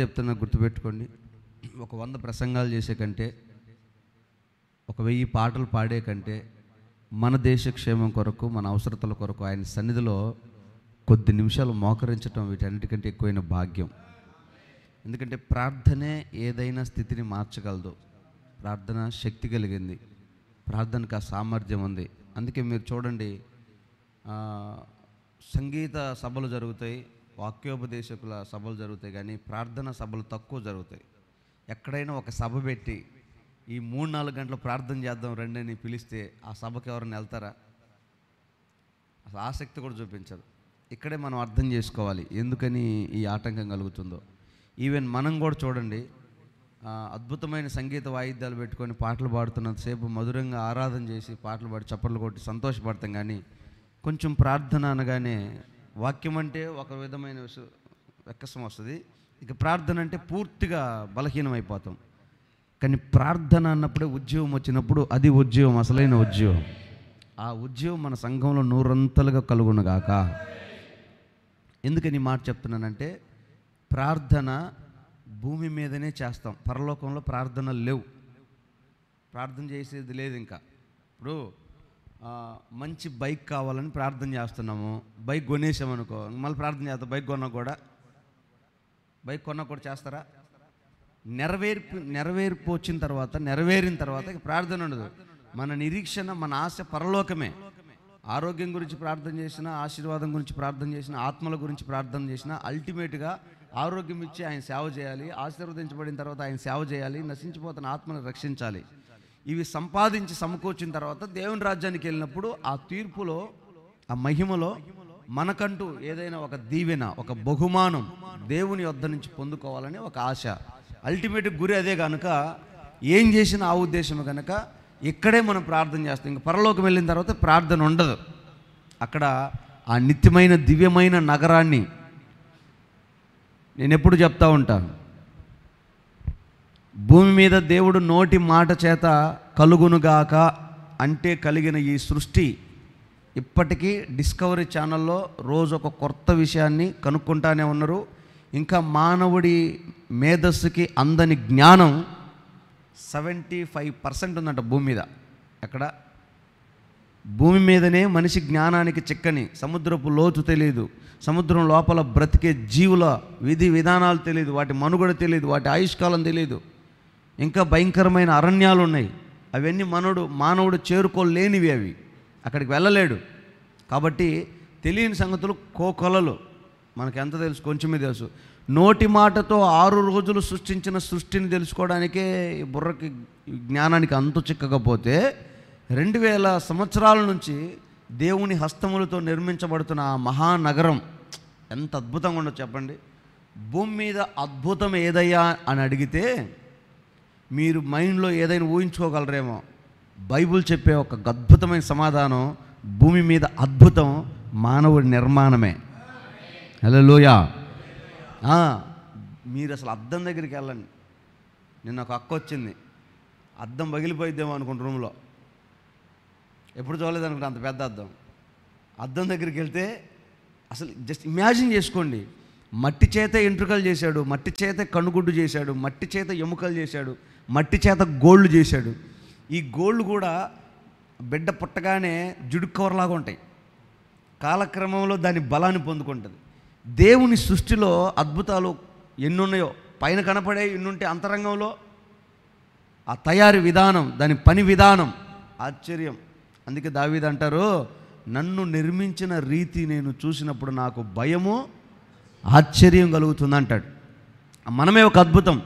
చెప్తున్నా, గుర్తుపెట్టుకోండి. ఒక 100 ప్రసంగాలు చేసే కంటే, ఒక 1000 పాటలు పాడే కంటే, మన దేశ క్షేమం కొరకు, మన అవసరతల కొరకు ఆయన సన్నిధిలో కొద్ది నిమిషాలు మోకరించడం వీటన్నిటికంటే ఎక్కువైన భాగ్యం. ఎందుకంటే ప్రార్థనే ఏదైనా స్థితిని మార్చగలదు. ప్రార్థన శక్తి కలిగింది, ప్రార్థనకు ఆ సామర్థ్యం ఉంది. అందుకే మీరు చూడండి, సంగీత సభలు జరుగుతాయి, వాక్యోపదేశకుల సభలు జరుగుతాయి, కానీ ప్రార్థన సభలు తక్కువ జరుగుతాయి. ఎక్కడైనా ఒక సభ పెట్టి ఈ 3-4 గంటలు ప్రార్థన చేద్దాం రండి అని పిలిస్తే ఆ సభకి ఎవరైనా వెళ్తారా? అసలు ఆసక్తి కూడా చూపించరు. ఇక్కడే మనం అర్థం చేసుకోవాలి ఎందుకని ఈ ఆటంకం కలుగుతుందో. ఈవెన్ మనం కూడా చూడండి, అద్భుతమైన సంగీత వాయిద్యాలు పెట్టుకొని పాటలు పాడుతున్నంతసేపు మధురంగా ఆరాధన చేసి పాటలు పాడి చప్పట్లు కొట్టి సంతోషపడతాం, కానీ కొంచెం ప్రార్థన అనగానే వాక్యం అంటే ఒక విధమైన వెక్కసం వస్తుంది, ఇక ప్రార్థన అంటే పూర్తిగా బలహీనమైపోతాం. కానీ ప్రార్థన అన్నప్పుడే ఉద్యోగం వచ్చినప్పుడు అది ఉద్యోగం, అసలైన ఉద్యోగం. ఆ ఉద్యోగం మన సంఘంలో 100 కలుగునుగాక. ఎందుకని మాట చెప్తున్నానంటే, ప్రార్థన భూమి మీదనే చేస్తాం, పరలోకంలో ప్రార్థనలు లేవు. ప్రార్థన చేసేది లేదు. ఇంకా ఇప్పుడు మంచి బైక్ కావాలని ప్రార్థన చేస్తున్నాము, బైక్ కొనేసామనుకో, మళ్ళీ ప్రార్థన చేస్తాం. బైక్ కొన్నా కూడా చేస్తారా? నెరవేర్పు వచ్చిన తర్వాత, నెరవేరిన తర్వాత ప్రార్థన ఉండదు. మన నిరీక్షణ, మన ఆశ పరలోకమే. ఆరోగ్యం గురించి ప్రార్థన చేసినా, ఆశీర్వాదం గురించి ప్రార్థన చేసినా, ఆత్మల గురించి ప్రార్థన చేసినా, అల్టిమేట్గా ఆరోగ్యం ఇచ్చి ఆయన సేవ చేయాలి, ఆశీర్వదించబడిన తర్వాత ఆయన సేవ చేయాలి, నశించిపోతున్న ఆత్మను రక్షించాలి. ఇవి సంపాదించి సమకూర్చిన తర్వాత దేవుని రాజ్యానికి వెళ్ళినప్పుడు ఆ తీర్పులో, ఆ మహిమలో మనకంటూ ఏదైనా ఒక దీవెన, ఒక బహుమానం దేవుని వద్ద నుంచి పొందుకోవాలని ఒక ఆశ. అల్టిమేట్ గురి అదే కనుక ఏం చేసినా ఆ ఉద్దేశం కనుక ఇక్కడే మనం ప్రార్థన చేస్తాం. ఇంకా పరలోకం వెళ్ళిన తర్వాత ప్రార్థన ఉండదు. అక్కడ ఆ నిత్యమైన దివ్యమైన నగరాన్ని నేను ఎప్పుడు చెప్తా ఉంటాను. భూమి మీద దేవుడు నోటి మాట చేత కలుగునుగాక అంటే కలిగిన ఈ సృష్టి ఇప్పటికీ డిస్కవరీ ఛానల్లో రోజు ఒక కొత్త విషయాన్ని కనుక్కుంటానే ఉన్నారు. ఇంకా మానవుడి మేధస్సుకి అందని జ్ఞానం 75% ఉందంట భూమి మీద. ఎక్కడ? భూమి మీదనే మనిషి జ్ఞానానికి చిక్కని, సముద్రపు లోతు తెలియదు, సముద్రం లోపల బ్రతికే జీవుల విధి విధానాలు తెలియదు, వాటి మనుగడ తెలియదు, వాటి ఆయుష్కాలం తెలియదు. ఇంకా భయంకరమైన అరణ్యాలు ఉన్నాయి. అవన్నీ మానవుడు చేరుకోలేనివి. అవి అక్కడికి వెళ్ళలేడు. కాబట్టి తెలియని సంగతులు కోకొలలు. మనకు ఎంత తెలుసు? కొంచెమే తెలుసు. నోటి మాటతో 6 రోజులు సృష్టించిన సృష్టిని తెలుసుకోవడానికే బుర్రకి, జ్ఞానానికి అంతు చిక్కకపోతే 2000 సంవత్సరాల నుంచి దేవుని హస్తములతో నిర్మించబడుతున్న ఆ మహానగరం ఎంత అద్భుతంగా ఉండదు చెప్పండి. భూమి మీద అద్భుతం ఏదయ్యా అని అడిగితే మీరు మైండ్లో ఏదైనా ఊహించుకోగలరేమో. బైబుల్ చెప్పే ఒక అద్భుతమైన సమాధానం, భూమి మీద అద్భుతం మానవుడి నిర్మాణమే. హల్లెలూయా. మీరు అసలు అద్దం దగ్గరికి వెళ్ళండి. నిన్న ఒక అక్క వచ్చింది, అద్దం పగిలిపోయిద్దేమో అనుకుంటు రూమ్లో. ఎప్పుడు చూడలేదు అనుకుంటే అంత పెద్ద అద్దం దగ్గరికి వెళ్తే అసలు జస్ట్ ఇమాజిన్ చేసుకోండి. మట్టి చేత ఎంట్రుకలు చేశాడు, మట్టి చేత కనుగుడ్డు చేశాడు, మట్టి చేత ఎముకలు చేశాడు, మట్టి చేత గోళ్ళు చేశాడు. ఈ గోళ్ళు కూడా బిడ్డ పుట్టగానే జుడు కవర్లాగా ఉంటాయి, కాలక్రమంలో దాని బలాన్ని పొందుకుంటుంది. దేవుని సృష్టిలో అద్భుతాలు ఎన్నున్నాయో, పైన కనపడే ఎన్నుంటే అంతరంగంలో ఆ తయారీ విధానం, దాని పని విధానం ఆశ్చర్యం. అందుకే దావీదు అంటారు, నన్ను నిర్మించిన రీతి నేను చూసినప్పుడు నాకు భయము, ఆశ్చర్యం కలుగుతుంది అంటాడు. మనమే ఒక అద్భుతం.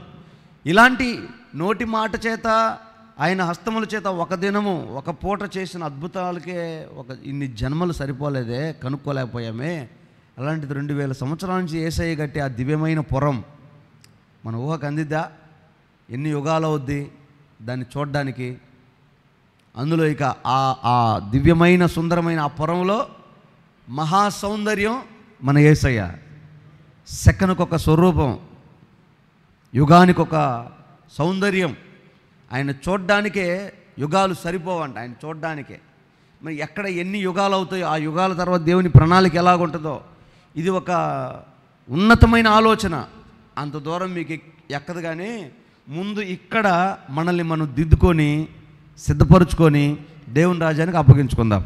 ఇలాంటి నోటి మాట చేత, ఆయన హస్తముల చేత ఒక దినము, ఒక పూట చేసిన అద్భుతాలకే ఇన్ని జన్మలు సరిపోలేదే, కనుక్కోలేకపోయామే. అలాంటిది 2000 సంవత్సరాల నుంచి యేసయ్య కట్టి ఆ దివ్యమైన పురం మన ఊహకు అందిద్దా? ఎన్ని యుగాలు అవుద్ది దాన్ని చూడడానికి? అందులో ఇక ఆ దివ్యమైన సుందరమైన ఆ పురంలో మహా సౌందర్యం మన యేసయ్య. సెకనుకు ఒక స్వరూపం, యుగానికి ఒక సౌందర్యం. ఆయన చూడ్డానికే యుగాలు సరిపోవంట, ఆయన చూడ్డానికే. మరి ఎక్కడ ఎన్ని యుగాలు అవుతాయో, ఆ యుగాల తర్వాత దేవుని ప్రణాళిక ఎలాగుంటుందో, ఇది ఒక ఉన్నతమైన ఆలోచన. అంత దూరం మీకు ఎక్కదు. కానీ ముందు ఇక్కడ మనల్ని మనం దిద్దుకొని సిద్ధపరుచుకొని దేవుని రాజ్యానికి అప్పగించుకుందాం.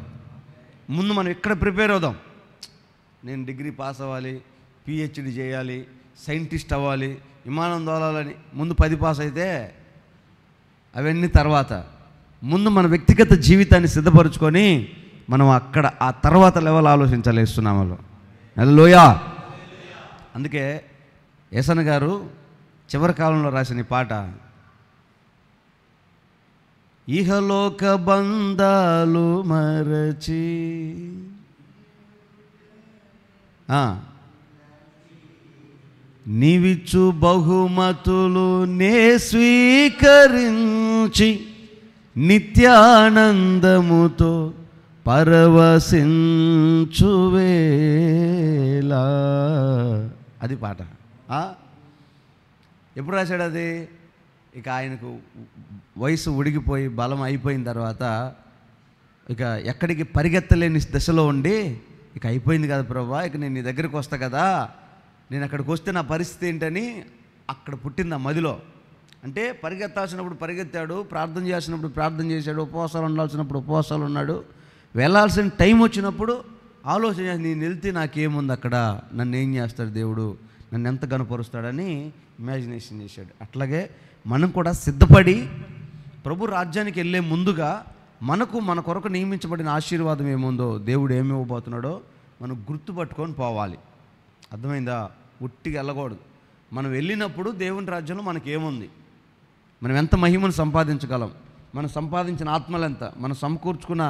ముందు మనం ఇక్కడ ప్రిపేర్ అవుదాం. నేను డిగ్రీ పాస్ అవ్వాలి, పిహెచ్డి చేయాలి, సైంటిస్ట్ అవ్వాలి, విమానం దోలాలని ముందు 10 పాస్ అయితే అవన్నీ తర్వాత. ముందు మన వ్యక్తిగత జీవితాన్ని సిద్ధపరచుకొని మనం అక్కడ ఆ తర్వాత లెవెల్ ఆలోచించాలి యేసునామములో. హల్లెలూయా. అందుకే యేసన్న గారు చివరి కాలంలో రాసిన ఈ పాట, ఇహలోక బంధాలు మరచి నీవిచ్చు బహుమతులు నే స్వీకరించి నిత్యానందముతో పరవశించువేలా. అది పాట. ఎప్పుడు రాశాడు అది? ఇక ఆయనకు వయసు ఉడిగిపోయి బలం అయిపోయిన తర్వాత ఇక ఎక్కడికి పరిగెత్తలేని దశలో ఉండి, ఇక అయిపోయింది కదా ప్రభా, ఇక నేను నీ దగ్గరికి వస్తా కదా, నేను అక్కడికి వస్తే నా పరిస్థితి ఏంటని అక్కడ పుట్టింది ఆ మదిలో. అంటే పరిగెత్తాల్సినప్పుడు పరిగెత్తాడు, ప్రార్థన చేసినప్పుడు ప్రార్థన చేశాడు, ఉపవాసాలు ఉండాల్సినప్పుడు ఉపవాసాలు ఉన్నాడు, వెళ్ళాల్సిన టైం వచ్చినప్పుడు ఆలోచన, నేను వెళ్తే నాకేముంది అక్కడ, నన్ను ఏం చేస్తాడు దేవుడు, నన్ను ఎంత గనుపరుస్తాడని ఇమాజినేషన్ చేశాడు. అట్లాగే మనం కూడా సిద్ధపడి ప్రభు రాజ్యానికి వెళ్ళే ముందుగా మనకు మన కొరకు నియమించబడిన ఆశీర్వాదం ఏముందో, దేవుడు ఏమి ఇవ్వబోతున్నాడో మనం గుర్తుపట్టుకొని పోవాలి. అర్థమైందా? ఉట్టిగా వెళ్ళకూడదు. మనం వెళ్ళినప్పుడు దేవుని రాజ్యంలో మనకి ఏముంది, మనం ఎంత మహిమను సంపాదించగలం, మనం సంపాదించిన ఆత్మలు ఎంత, మనం సమకూర్చుకున్న,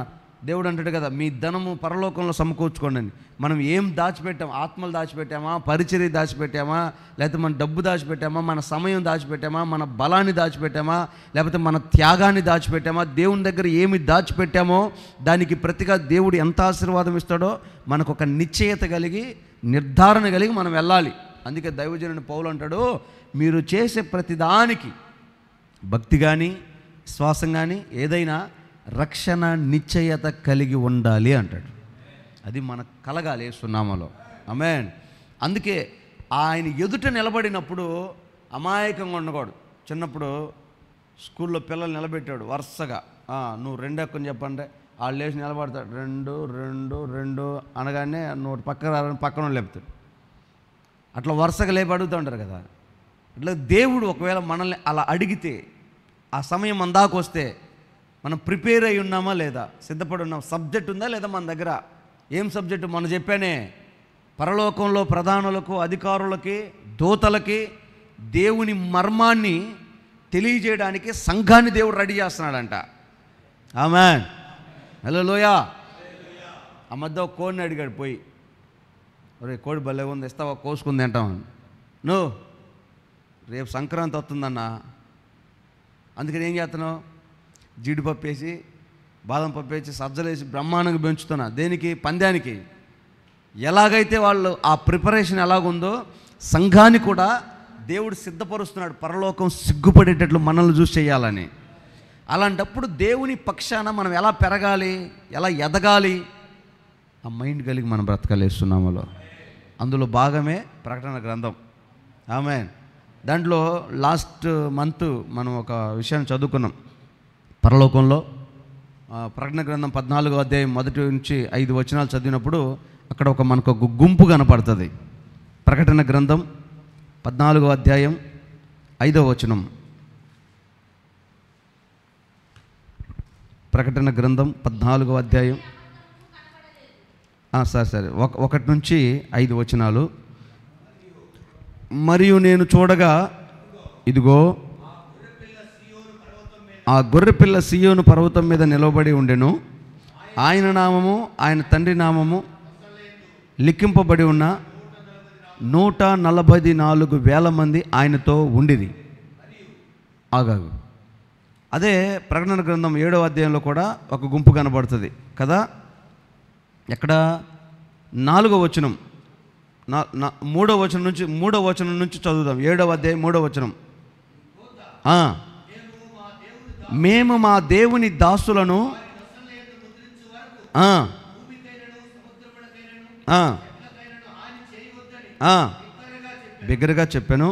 దేవుడు అంటాడు కదా, మీ ధనము పరలోకంలో సమకూర్చుకోండి అని. మనం ఏం దాచిపెట్టాం? ఆత్మలు దాచిపెట్టామా, పరిచర్య దాచిపెట్టామా, లేకపోతే మన డబ్బు దాచిపెట్టామా, మన సమయం దాచిపెట్టామా, మన బలాన్ని దాచిపెట్టామా, లేకపోతే మన త్యాగాన్ని దాచిపెట్టామా? దేవుని దగ్గర ఏమి దాచిపెట్టామో దానికి ప్రతిగా దేవుడు ఎంత ఆశీర్వాదం ఇస్తాడో మనకు ఒక నిశ్చయత కలిగి, నిర్ధారణ కలిగి మనం వెళ్ళాలి. అందుకే దైవజనుని పౌలు అంటాడు, మీరు చేసే ప్రతిదానికి భక్తి కానీ విశ్వాసం కానీ ఏదైనా రక్షణ నిశ్చయత కలిగి ఉండాలి అంటాడు. అది మనకు కలగాలి యేసునామములో. ఆమేన్. అందుకే ఆయన ఎదుట నిలబడినప్పుడు అమాయకంగా ఉండకూడదు. చిన్నప్పుడు స్కూల్లో పిల్లలు నిలబెట్టాడు వరుసగా, నువ్వు 2 ఎక్కుని చెప్పండి, వాళ్ళు లేచి నిలబడతాడు, 2 2 2 అనగానే నువ్వు పక్కన లేపుతాడు. అట్లా వరుసగా లేపి అడుగుతూ ఉంటారు కదా. అట్లా దేవుడు ఒకవేళ మనల్ని అలా అడిగితే, ఆ సమయం అందాకు వస్తే మనం ప్రిపేర్ అయి ఉన్నామా లేదా, సిద్ధపడి ఉన్నాం, సబ్జెక్ట్ ఉందా లేదా మన దగ్గర? ఏం సబ్జెక్టు? మనం చెప్పానే, పరలోకంలో ప్రధానులకు, అధికారులకి, దూతలకి దేవుని మర్మాన్ని తెలియజేయడానికి సంఘాన్ని దేవుడు రెడీ చేస్తున్నాడంట. ఆమేన్. హల్లెలూయా. ఆ మధ్య ఒక కోడిని అడిగాడు పోయి, ఒరే కోడి భలే ఉంది, ఇస్తావా, కోసుకుంది తింటామని. నువ్వు రేపు సంక్రాంతి వస్తుందన్న, అందుకని ఏం చేస్తున్నావు? జీడిపప్పు వేసి, బాదం పప్పు వేసి, సజ్జలేసి బ్రహ్మాండంగా పెంచుతున్నా. దేనికి? పందానికి. ఎలాగైతే వాళ్ళు ఆ ప్రిపరేషన్ ఎలాగుందో సంఘాన్ని కూడా దేవుడు సిద్ధపరుస్తున్నాడు, పరలోకం సిగ్గుపడేటట్లు మనల్ని చూసి చేయాలని. అలాంటప్పుడు దేవుని పక్షాన మనం ఎలా పెరగాలి, ఎలా ఎదగాలి, ఆ మైండ్ కలిగి మనం బ్రతకలేస్తున్నాములో. అందులో భాగమే ప్రకటన గ్రంథం. ఆమేన్. దాంట్లో లాస్ట్ మంత్ మనం ఒక విషయాన్ని చదువుకున్నాం. పరలోకంలో ప్రకటన గ్రంథం 14వ అధ్యాయం 1 నుంచి 5 వచనాలు చదివినప్పుడు అక్కడ మనకు ఒక గుంపు కనపడుతుంది. ప్రకటన గ్రంథం 14వ అధ్యాయం 5వ వచనం. ప్రకటన గ్రంథం 14వ అధ్యాయం సరే 1 నుంచి 5 వచనాలు. మరియు నేను చూడగా, ఇదిగో ఆ గొర్రెపిల్ల సీయోను పర్వతం మీద నిలబడి ఉండెను. ఆయన నామము, ఆయన తండ్రి నామము లిఖింపబడి ఉన్న 144,000 మంది ఆయనతో ఉండిరి. ఆగాగు. అదే ప్రకటన గ్రంథం 7వ అధ్యాయంలో కూడా ఒక గుంపు కనబడుతుంది కదా. ఎక్కడ? 4వ వచనం, 3వ వచనం నుంచి చదువుదాం. 7వ అధ్యాయం 3వ వచనం. మేము మా దేవుని దాసులను బిగ్గరగా చెప్పాను.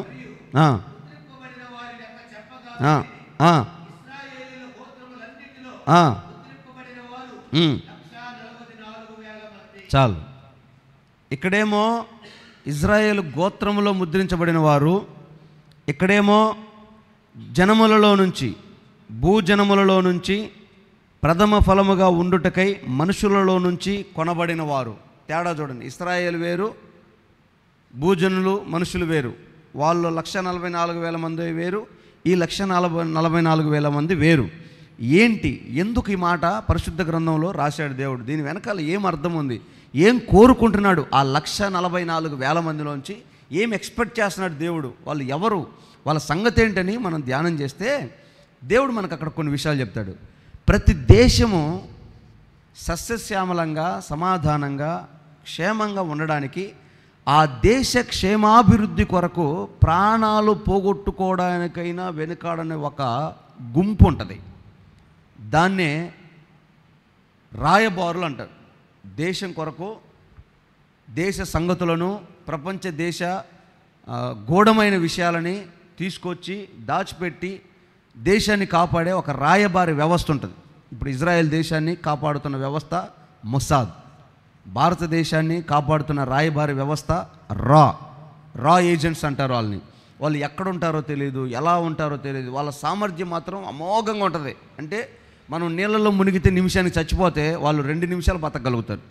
చాలు. ఇక్కడేమో ఇజ్రాయేలు గోత్రములో ముద్రించబడిన వారు, ఇక్కడేమో జనములలో నుంచి, భూజనములలో నుంచి ప్రథమ ఫలముగా ఉండుటకై మనుషులలో నుంచి కొనబడిన వారు. తేడా చూడండి. ఇశ్రాయేలు వేరు, భూజనులు మనుషులు వేరు. వాళ్ళు 144,000 మంది వేరు, ఈ 144,000 మంది వేరు. ఏంటి, ఎందుకు ఈ మాట పరిశుద్ధ గ్రంథంలో రాశాడు దేవుడు? దీని వెనకాల ఏం అర్థం ఉంది, ఏం కోరుకుంటున్నాడు? ఆ 144,000 మందిలోంచి ఏం ఎక్స్పెక్ట్ చేస్తున్నాడు దేవుడు? వాళ్ళు ఎవరు, వాళ్ళ సంగతి ఏంటని మనం ధ్యానం చేస్తే దేవుడు మనకు అక్కడ కొన్ని విషయాలు చెప్తాడు. ప్రతి దేశము సస్యశ్యామలంగా, సమాధానంగా, క్షేమంగా ఉండడానికి, ఆ దేశ క్షేమాభివృద్ధి కొరకు ప్రాణాలు పోగొట్టుకోవడానికైనా వెనుకాడని ఒక గుంపు ఉంటుంది. దాన్నే రాయబారులు అంటారు. దేశం కొరకు, దేశ సంగతులను, ప్రపంచ దేశ గూఢమైన విషయాలని తీసుకొచ్చి దాచిపెట్టి దేశాన్ని కాపాడే ఒక రాయబారి వ్యవస్థ ఉంటుంది. ఇప్పుడు ఇజ్రాయెల్ దేశాన్ని కాపాడుతున్న వ్యవస్థ మొసాద్, భారతదేశాన్ని కాపాడుతున్న రాయబారి వ్యవస్థ రా ఏజెంట్స్ అంటారు వాళ్ళని. వాళ్ళు ఎక్కడుంటారో తెలియదు, ఎలా ఉంటారో తెలియదు, వాళ్ళ సామర్థ్యం మాత్రం అమోఘంగా ఉంటుంది. అంటే మనం నీళ్ళల్లో మునిగితే నిమిషానికి చచ్చిపోతే వాళ్ళు 2 నిమిషాలు బతకగలుగుతారు.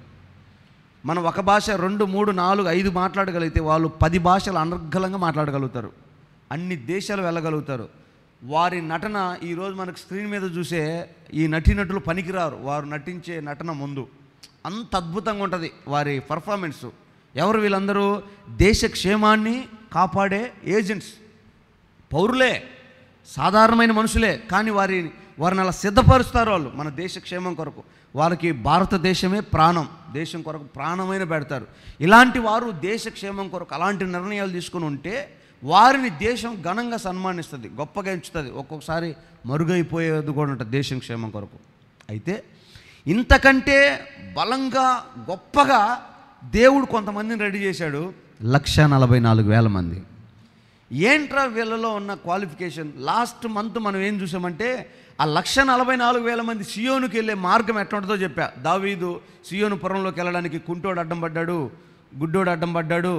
మనం ఒక భాష 2, 3, 4, 5 మాట్లాడగలిగితే వాళ్ళు 10 భాషలు అనర్గళంగా మాట్లాడగలుగుతారు. అన్ని దేశాలు వెళ్ళగలుగుతారు. వారి నటన ఈరోజు మనకు స్క్రీన్ మీద చూసే ఈ నటీనటులు పనికిరారు. వారు నటించే నటన ముందు అంత అద్భుతంగా ఉంటుంది వారి పర్ఫార్మెన్స్. ఎవరు వీళ్ళందరూ? దేశ క్షేమాన్ని కాపాడే ఏజెంట్స్, పౌరులే, సాధారణమైన మనుషులే. కానీ వారిని అలా సిద్ధపరుస్తారు వాళ్ళు మన దేశ క్షేమం కొరకు. వాళ్ళకి భారతదేశమే ప్రాణం, దేశం కొరకు ప్రాణమైన పెడతారు. ఇలాంటి వారు దేశ క్షేమం కొరకు అలాంటి నిర్ణయాలు తీసుకుని ఉంటే వారిని దేశం ఘనంగా సన్మానిస్తుంది, గొప్పగా ఎంచుతుంది. ఒక్కొక్కసారి మరుగైపోయేది కూడా ఉంటుంది దేశం క్షేమం కొరకు. అయితే ఇంతకంటే బలంగా, గొప్పగా దేవుడు కొంతమందిని రెడీ చేశాడు. 144,000 మంది. ఏంట్రా వీళ్ళలో ఉన్న క్వాలిఫికేషన్? లాస్ట్ మంత్ మనం ఏం చూసామంటే ఆ 144,000 మంది సియోనుకి వెళ్ళే మార్గం ఎట్లా ఉంటుందో చెప్పా. దావీదు సియోను పురంలోకి వెళ్ళడానికి కుంటోడు అడ్డం పడ్డాడు, గుడ్డోడు అడ్డం పడ్డాడు.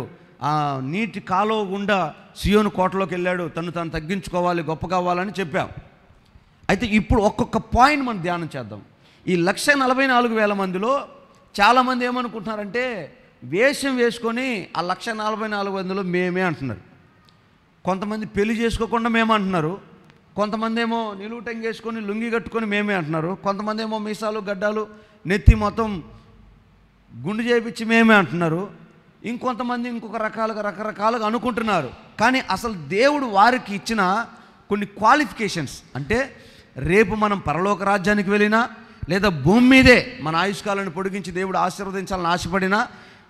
ఆ నీటి కాలువ గుండా సియోను కోటలోకి వెళ్ళాడు, తను తగ్గించుకోవాలి, గొప్ప కావాలని చెప్పాం. అయితే ఇప్పుడు ఒక్కొక్క పాయింట్ మనం ధ్యానం చేద్దాం. ఈ 144,000 మందిలో చాలామంది ఏమనుకుంటున్నారంటే వేషం వేసుకొని ఆ 144,000 మందిలో మేమే అంటున్నారు. కొంతమంది పెళ్లి చేసుకోకుండా మేమంటున్నారు. కొంతమంది ఏమో నిలువుటంగి వేసుకొని లుంగి కట్టుకొని మేమే అంటున్నారు. కొంతమంది ఏమో మీసాలు గడ్డాలు నెత్తి మొత్తం గుండు చేయించి మేమే అంటున్నారు. ఇంకొంతమంది ఇంకొక రకరకాలుగా అనుకుంటున్నారు. కానీ అసలు దేవుడు వారికి ఇచ్చిన కొన్ని క్వాలిఫికేషన్స్, అంటే రేపు మనం పరలోక రాజ్యానికి వెళ్ళినా లేదా భూమి మీదే మన ఆయుష్కాలను పొడిగించి దేవుడు ఆశీర్వదించాలని ఆశపడినా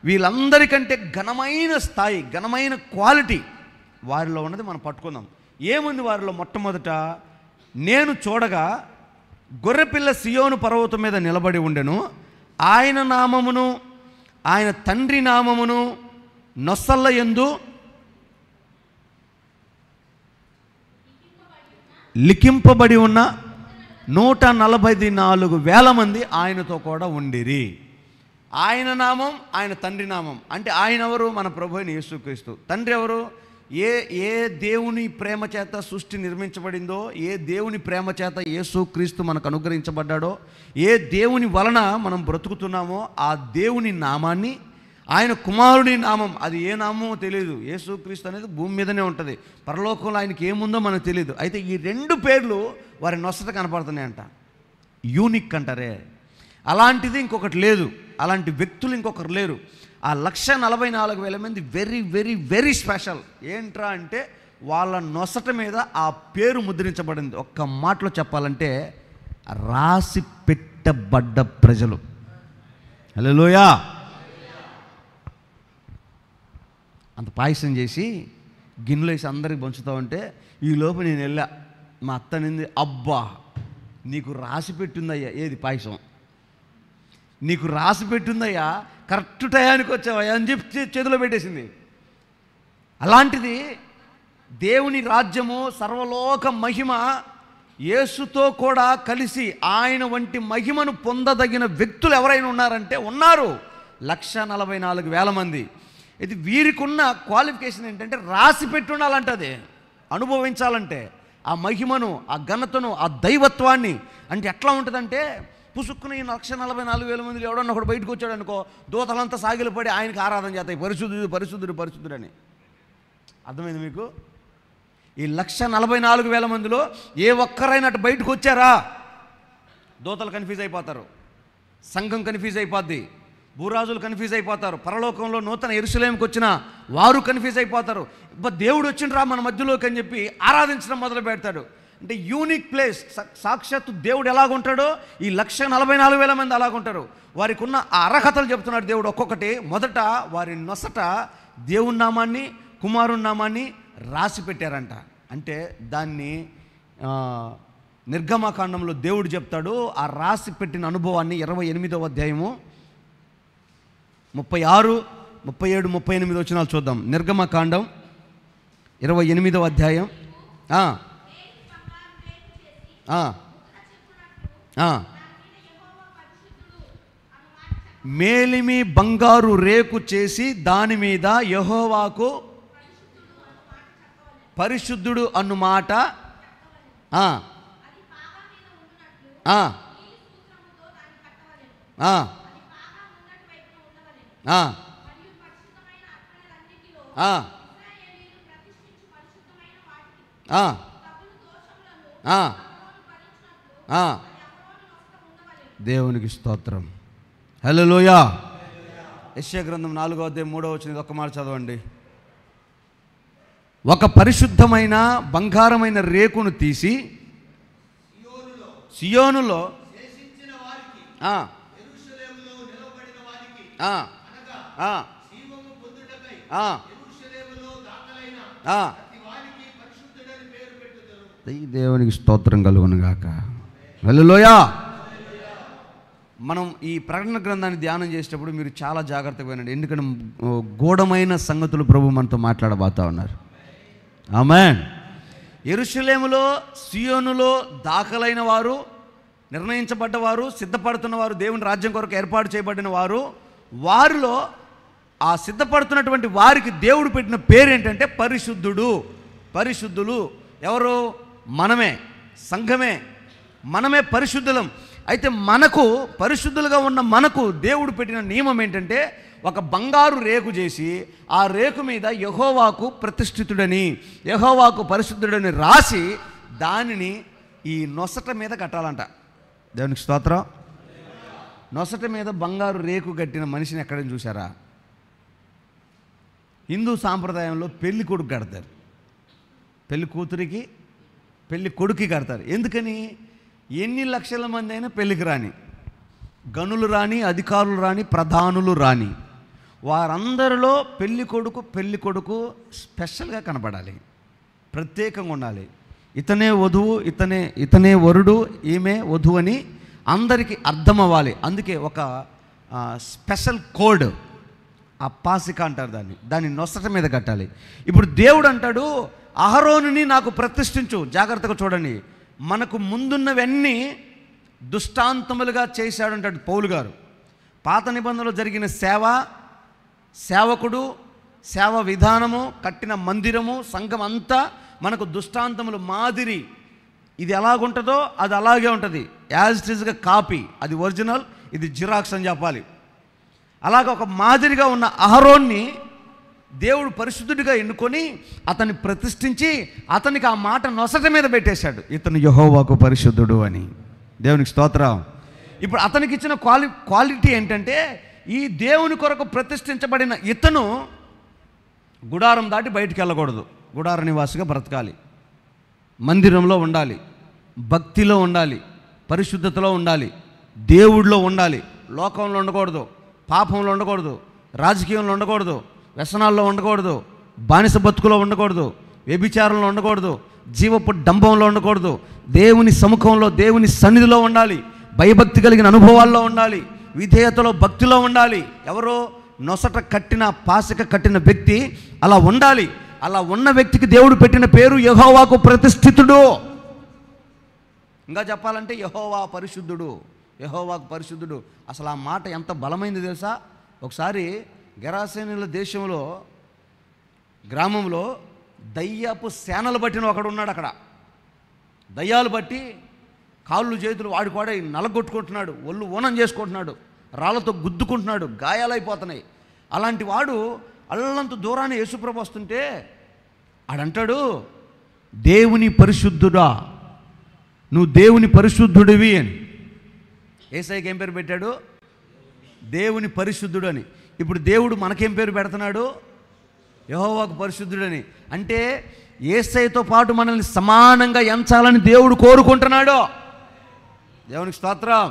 వీళ్ళందరికంటే ఘనమైన స్థాయి, ఘనమైన క్వాలిటీ వారిలో ఉన్నది మనం పట్టుకుందాం. ఏముంది వారిలో? మొట్టమొదట, నేను చూడగా గొర్రెపిల్ల సియోను పర్వతం మీద నిలబడి ఉండెను, ఆయన నామమును ఆయన తండ్రి నామమును నొసళ్ళ యందు లిఖింపబడి ఉన్న 144,000 మంది ఆయనతో కూడా ఉండిరి. ఆయన నామం, ఆయన తండ్రి నామం. అంటే ఆయన ఎవరు? మన ప్రభు అయిన యేసుక్రీస్తు. తండ్రి ఎవరు? ఏ దేవుని ప్రేమ చేత సృష్టి నిర్మించబడిందో, ఏ దేవుని ప్రేమ చేత యేసుక్రీస్తు మనకు అనుగ్రహించబడ్డాడో, ఏ దేవుని వలన మనం బ్రతుకుతున్నామో ఆ దేవుని నామాన్ని, ఆయన కుమారుని నామం, అది ఏ నామమో తెలియదు. యేసుక్రీస్తు అనేది భూమి మీదనే ఉంటుంది, పరలోకంలో ఆయనకి ఏముందో మనకు తెలియదు. అయితే ఈ 2 పేర్లు వారి నొసట కనపడుతున్నాయంట. యూనిక్ అంటారే, అలాంటిది ఇంకొకటి లేదు, అలాంటి వ్యక్తులు ఇంకొకరు లేరు. ఆ 144,000 మంది వెరీ వెరీ వెరీ స్పెషల్. ఏంట్రా అంటే వాళ్ళ నొసట మీద ఆ పేరు ముద్రించబడింది. ఒక్క మాటలో చెప్పాలంటే రాసి పెట్టబడ్డ ప్రజలు. హల్లెలూయా. అంత పాయసం చేసి గిన్నెలో వేసి అందరికి పంచుతా ఉంటే ఈ లోపు నేను వెళ్ళా. మా అత్త నింది, అబ్బా నీకు రాసి పెట్టిందయ్యా, ఏది పాయసం నీకు రాసి పెట్టిందయ్యా, కరెక్ట్ టయానికి వచ్చావయ్యా అని చెప్పి చేతిలో పెట్టేసింది. అలాంటిది దేవుని రాజ్యము, సర్వలోక మహిమ యేసుతో కూడా కలిసి ఆయన వంటి మహిమను పొందదగిన వ్యక్తులు ఎవరైనా ఉన్నారంటే ఉన్నారు. 1,44,000 మంది. ఇది వీరికున్న క్వాలిఫికేషన్ ఏంటంటే రాసి పెట్టి ఉండాలంటది, అనుభవించాలంటే ఆ మహిమను, ఆ ఘనతను, ఆ దైవత్వాన్ని. అంటే ఎట్లా ఉంటుందంటే పుసుక్కుని 1,44,000 మందిలో ఎవడన్నా ఒకడు బయటకు వచ్చాడు అనుకో, దూతలంతా సాగిలపడి ఆయనకి ఆరాధన చేస్తాయి, పరిశుద్ధుడు పరిశుద్ధుడు పరిశుద్ధుడని. అర్థమైంది మీకు? ఈ 1,44,000 మందిలో ఏ ఒక్కరైనా అటు బయటకు వచ్చారా, దూతలు కన్ఫ్యూజ్ అయిపోతారు, సంఘం కన్ఫ్యూజ్ అయిపోద్ది, భూరాజులు కన్ఫ్యూజ్ అయిపోతారు, పరలోకంలో నూతన యెరూషలేముకి వచ్చిన వారు కన్ఫ్యూజ్ అయిపోతారు. దేవుడు వచ్చిండ్రా మన మధ్యలోకి అని చెప్పి ఆరాధించడం మొదలు పెడతాడు. అంటే యూనిక్ ప్లేస్. సాక్షాత్తు దేవుడు ఎలాగుంటాడో ఈ 1,44,000 మంది అలాగుంటారు. వారికి ఉన్న ఆ అర్హతలు చెప్తున్నాడు దేవుడు ఒక్కొక్కటి. మొదట వారి నొసట దేవుని నామాన్ని, కుమారుని నామాన్ని రాసి పెట్టారంట. అంటే దాన్ని నిర్గమకాండంలో దేవుడు చెప్తాడు. ఆ రాసి పెట్టిన అనుభవాన్ని 28వ అధ్యాయము 36, 37, 38 వచనాలు చూద్దాం. నిర్గమకాండం 28వ అధ్యాయం. మేలిమి బంగారు రేకు చేసి దాని మీద యెహోవాకు పరిశుద్ధుడు అను మాట దేవునికి స్తోత్రం. హల్లెలూయా. యెషయా గ్రంథం 4వ అధ్యాయం 3వ వచనం ఒక్క మాట చదవండి. ఒక పరిశుద్ధమైన బంగారమైన రేకును తీసి సియోనులో దేవునికి స్తోత్రం కలుగును గాక. హల్లెలూయా. మనం ఈ ప్రకటన గ్రంథాన్ని ధ్యానం చేసేటప్పుడు మీరు చాలా జాగ్రత్తగా వినండి, ఎందుకంటే గూఢమైన సంగతులు ప్రభు మనతో మాట్లాడబోతా ఉన్నారు. ఆమేన్. యెరూషలేములో, సియోనులో దాఖలైన వారు, నిర్ణయించబడ్డవారు, సిద్ధపడుతున్నవారు, దేవుని రాజ్యం కొరకు ఏర్పాటు చేయబడిన వారు, వారిలో ఆ సిద్ధపడుతున్నటువంటి వారికి దేవుడు పెట్టిన పేరు ఏంటంటే పరిశుద్ధుడు. పరిశుద్ధులు ఎవరు? మనమే, సంఘమే, మనమే పరిశుద్ధులం. అయితే మనకు, పరిశుద్ధులుగా ఉన్న మనకు దేవుడు పెట్టిన నియమం ఏంటంటే ఒక బంగారు రేకు చేసి ఆ రేకు మీద యెహోవాకు ప్రతిష్ఠితుడని, యెహోవాకు పరిశుద్ధుడని రాసి దానిని ఈ నొసట మీద కట్టాలంట. దేవునికి స్తోత్రం. నొసట మీద బంగారు రేకు కట్టిన మనిషిని ఎక్కడైనా చూసారా? హిందూ సాంప్రదాయంలో పెళ్లి కొడుకు కడతారు, పెళ్లి కూతురికి పెళ్లి కొడుకు కడతారు. ఎందుకని? ఎన్ని లక్షల మంది అయినా పెళ్ళికి రాని, గనులు రాని, అధికారులు రాని, ప్రధానులు రాని, వారందరిలో పెళ్లి కొడుకు స్పెషల్గా కనపడాలి, ప్రత్యేకంగా ఉండాలి. ఇతనే వధువు, ఇతనే వరుడు, ఈమె వధువు అని అందరికీ అర్థం అవ్వాలి. అందుకే ఒక స్పెషల్ కోడ్, ఆ పాసిక అంటారు దాన్ని నొసట మీద కట్టాలి. ఇప్పుడు దేవుడు అంటాడు అహరోనుని నాకు ప్రతిష్ఠించు. జాగ్రత్తగా చూడండి, మనకు ముందున్నవన్నీ దుష్టాంతములుగా చేశాడు అంటాడు పౌలు గారు. పాత నిబంధనలో జరిగిన సేవ, సేవకుడు, సేవ విధానము, కట్టిన మందిరము, సంఘం అంతా మనకు దృష్టాంతములు మాదిరి. ఇది ఎలాగుంటుందో అది అలాగే ఉంటుంది, యాజ్ ఇట్ ఈజ్గా కాపీ. అది ఒరిజినల్, ఇది జిరాక్స్ అని చెప్పాలి. అలాగ ఒక మాదిరిగా ఉన్న అహరోన్ని దేవుడు పరిశుద్ధుడిగా ఎన్నుకొని అతన్ని ప్రతిష్ఠించి అతనికి ఆ మాట నొసట మీద పెట్టేశాడు, ఇతను యెహోవాకు పరిశుద్ధుడు అని. దేవునికి స్తోత్రం. ఇప్పుడు అతనికి ఇచ్చిన క్వాలిటీ ఏంటంటే ఈ దేవుని కొరకు ప్రతిష్ఠించబడిన ఇతను గుడారం దాటి బయటికి వెళ్ళకూడదు, గుడార నివాసిగా బ్రతకాలి, మందిరంలో ఉండాలి, భక్తిలో ఉండాలి, పరిశుద్ధతలో ఉండాలి, దేవుడిలో ఉండాలి, లోకంలో ఉండకూడదు, పాపంలో ఉండకూడదు, రాజకీయంలో ఉండకూడదు, వ్యసనాల్లో ఉండకూడదు, బానిస బతుకులో ఉండకూడదు, వ్యభిచారంలో ఉండకూడదు, జీవపు డంబంలో ఉండకూడదు, దేవుని సముఖంలో, దేవుని సన్నిధిలో ఉండాలి, భయభక్తి కలిగిన అనుభవాల్లో ఉండాలి, విధేయతలో, భక్తిలో ఉండాలి. ఎవరో నొసట కట్టిన, పాసిక కట్టిన వ్యక్తి అలా ఉండాలి. అలా ఉన్న వ్యక్తికి దేవుడు పెట్టిన పేరు యెహోవాకు ప్రతిష్ఠితుడు. ఇంకా చెప్పాలంటే యెహోవా పరిశుద్ధుడు, యెహోవాకు పరిశుద్ధుడు. అసలు ఆ మాట ఎంత బలమైంది తెలుసా? ఒకసారి గెరాసేనుల దేశంలో గ్రామంలో దయ్యపు సేనలు పట్టిన ఒకడు ఉన్నాడు. అక్కడ దయ్యాలు బట్టి కాళ్ళు చేతులు వాడి నలగొట్టుకుంటున్నాడు, ఒళ్ళు ఊనం చేసుకుంటున్నాడు, రాళ్ళతో గుద్దుకుంటున్నాడు, గాయాలైపోతున్నాయి. అలాంటి వాడు అల్లంత దూరాన్ని యేసుప్రభు వస్తుంటే ఆడంటాడు, దేవుని పరిశుద్ధుడా, నువ్వు దేవుని పరిశుద్ధుడివి అని. యేసయ్యకి ఏం పేరు పెట్టాడు? దేవుని పరిశుద్ధుడు అని. ఇప్పుడు దేవుడు మనకేం పేరు పెడుతున్నాడు? యెహోవాకు పరిశుద్ధుడని. అంటే యేసయ్యతో పాటు మనల్ని సమానంగా ఎంచాలని దేవుడు కోరుకుంటున్నాడు. దేవునికి స్తోత్రం.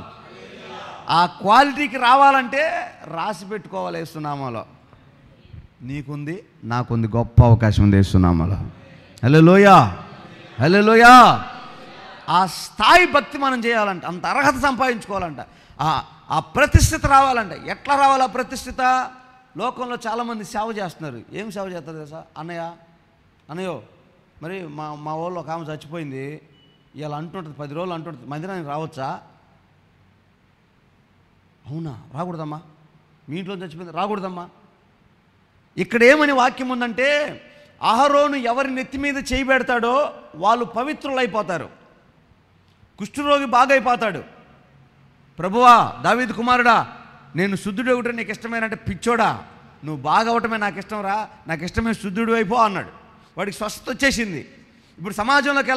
ఆ క్వాలిటీకి రావాలంటే రాసి పెట్టుకోవాలి యేసునామాలో. నీకుంది, నాకుంది, గొప్ప అవకాశం ఉంది యేసునామాలో. హల్లెలూయా, హల్లెలూయా. ఆ స్థాయి భక్తి మనం చేయాలంట, అంత అర్హత సంపాదించుకోవాలంట, ఆ ప్రతిష్ఠిత రావాలంట. ఎట్లా రావాలి ఆ ప్రతిష్ఠిత? లోకంలో చాలామంది సేవ చేస్తున్నారు. ఏం సేవ చేస్తారు తెలుసా? అన్నయ్యో మరి మా ఊళ్ళో ఒక ఆమె చచ్చిపోయింది, ఇలా అంటుంటుంది, 10 రోజులు అంటుంటుంది, మందిరానికి రావచ్చా? అవునా? రాకూడదమ్మా. మీ ఇంట్లో చచ్చిపోయింది, రాకూడదమ్మా. ఇక్కడ ఏమని వాక్యం ఉందంటే, అహరోను ఎవరి నెత్తి మీద చేయి పెడతాడో వాళ్ళు పవిత్రులైపోతారు. కుష్ఠరోగి బాగైపోతాడు. ప్రభువా, దావీదు కుమారుడా, నేను శుద్ధుడు ఒకటి నీకు ఇష్టమేనంటే, పిచ్చోడా, నువ్వు బాగవటమే నాకు ఇష్టం రా, నాకు ఇష్టమే శుద్ధుడు అయిపో అన్నాడు. వాడికి స్వస్థత వచ్చేసింది. ఇప్పుడు సమాజంలోకి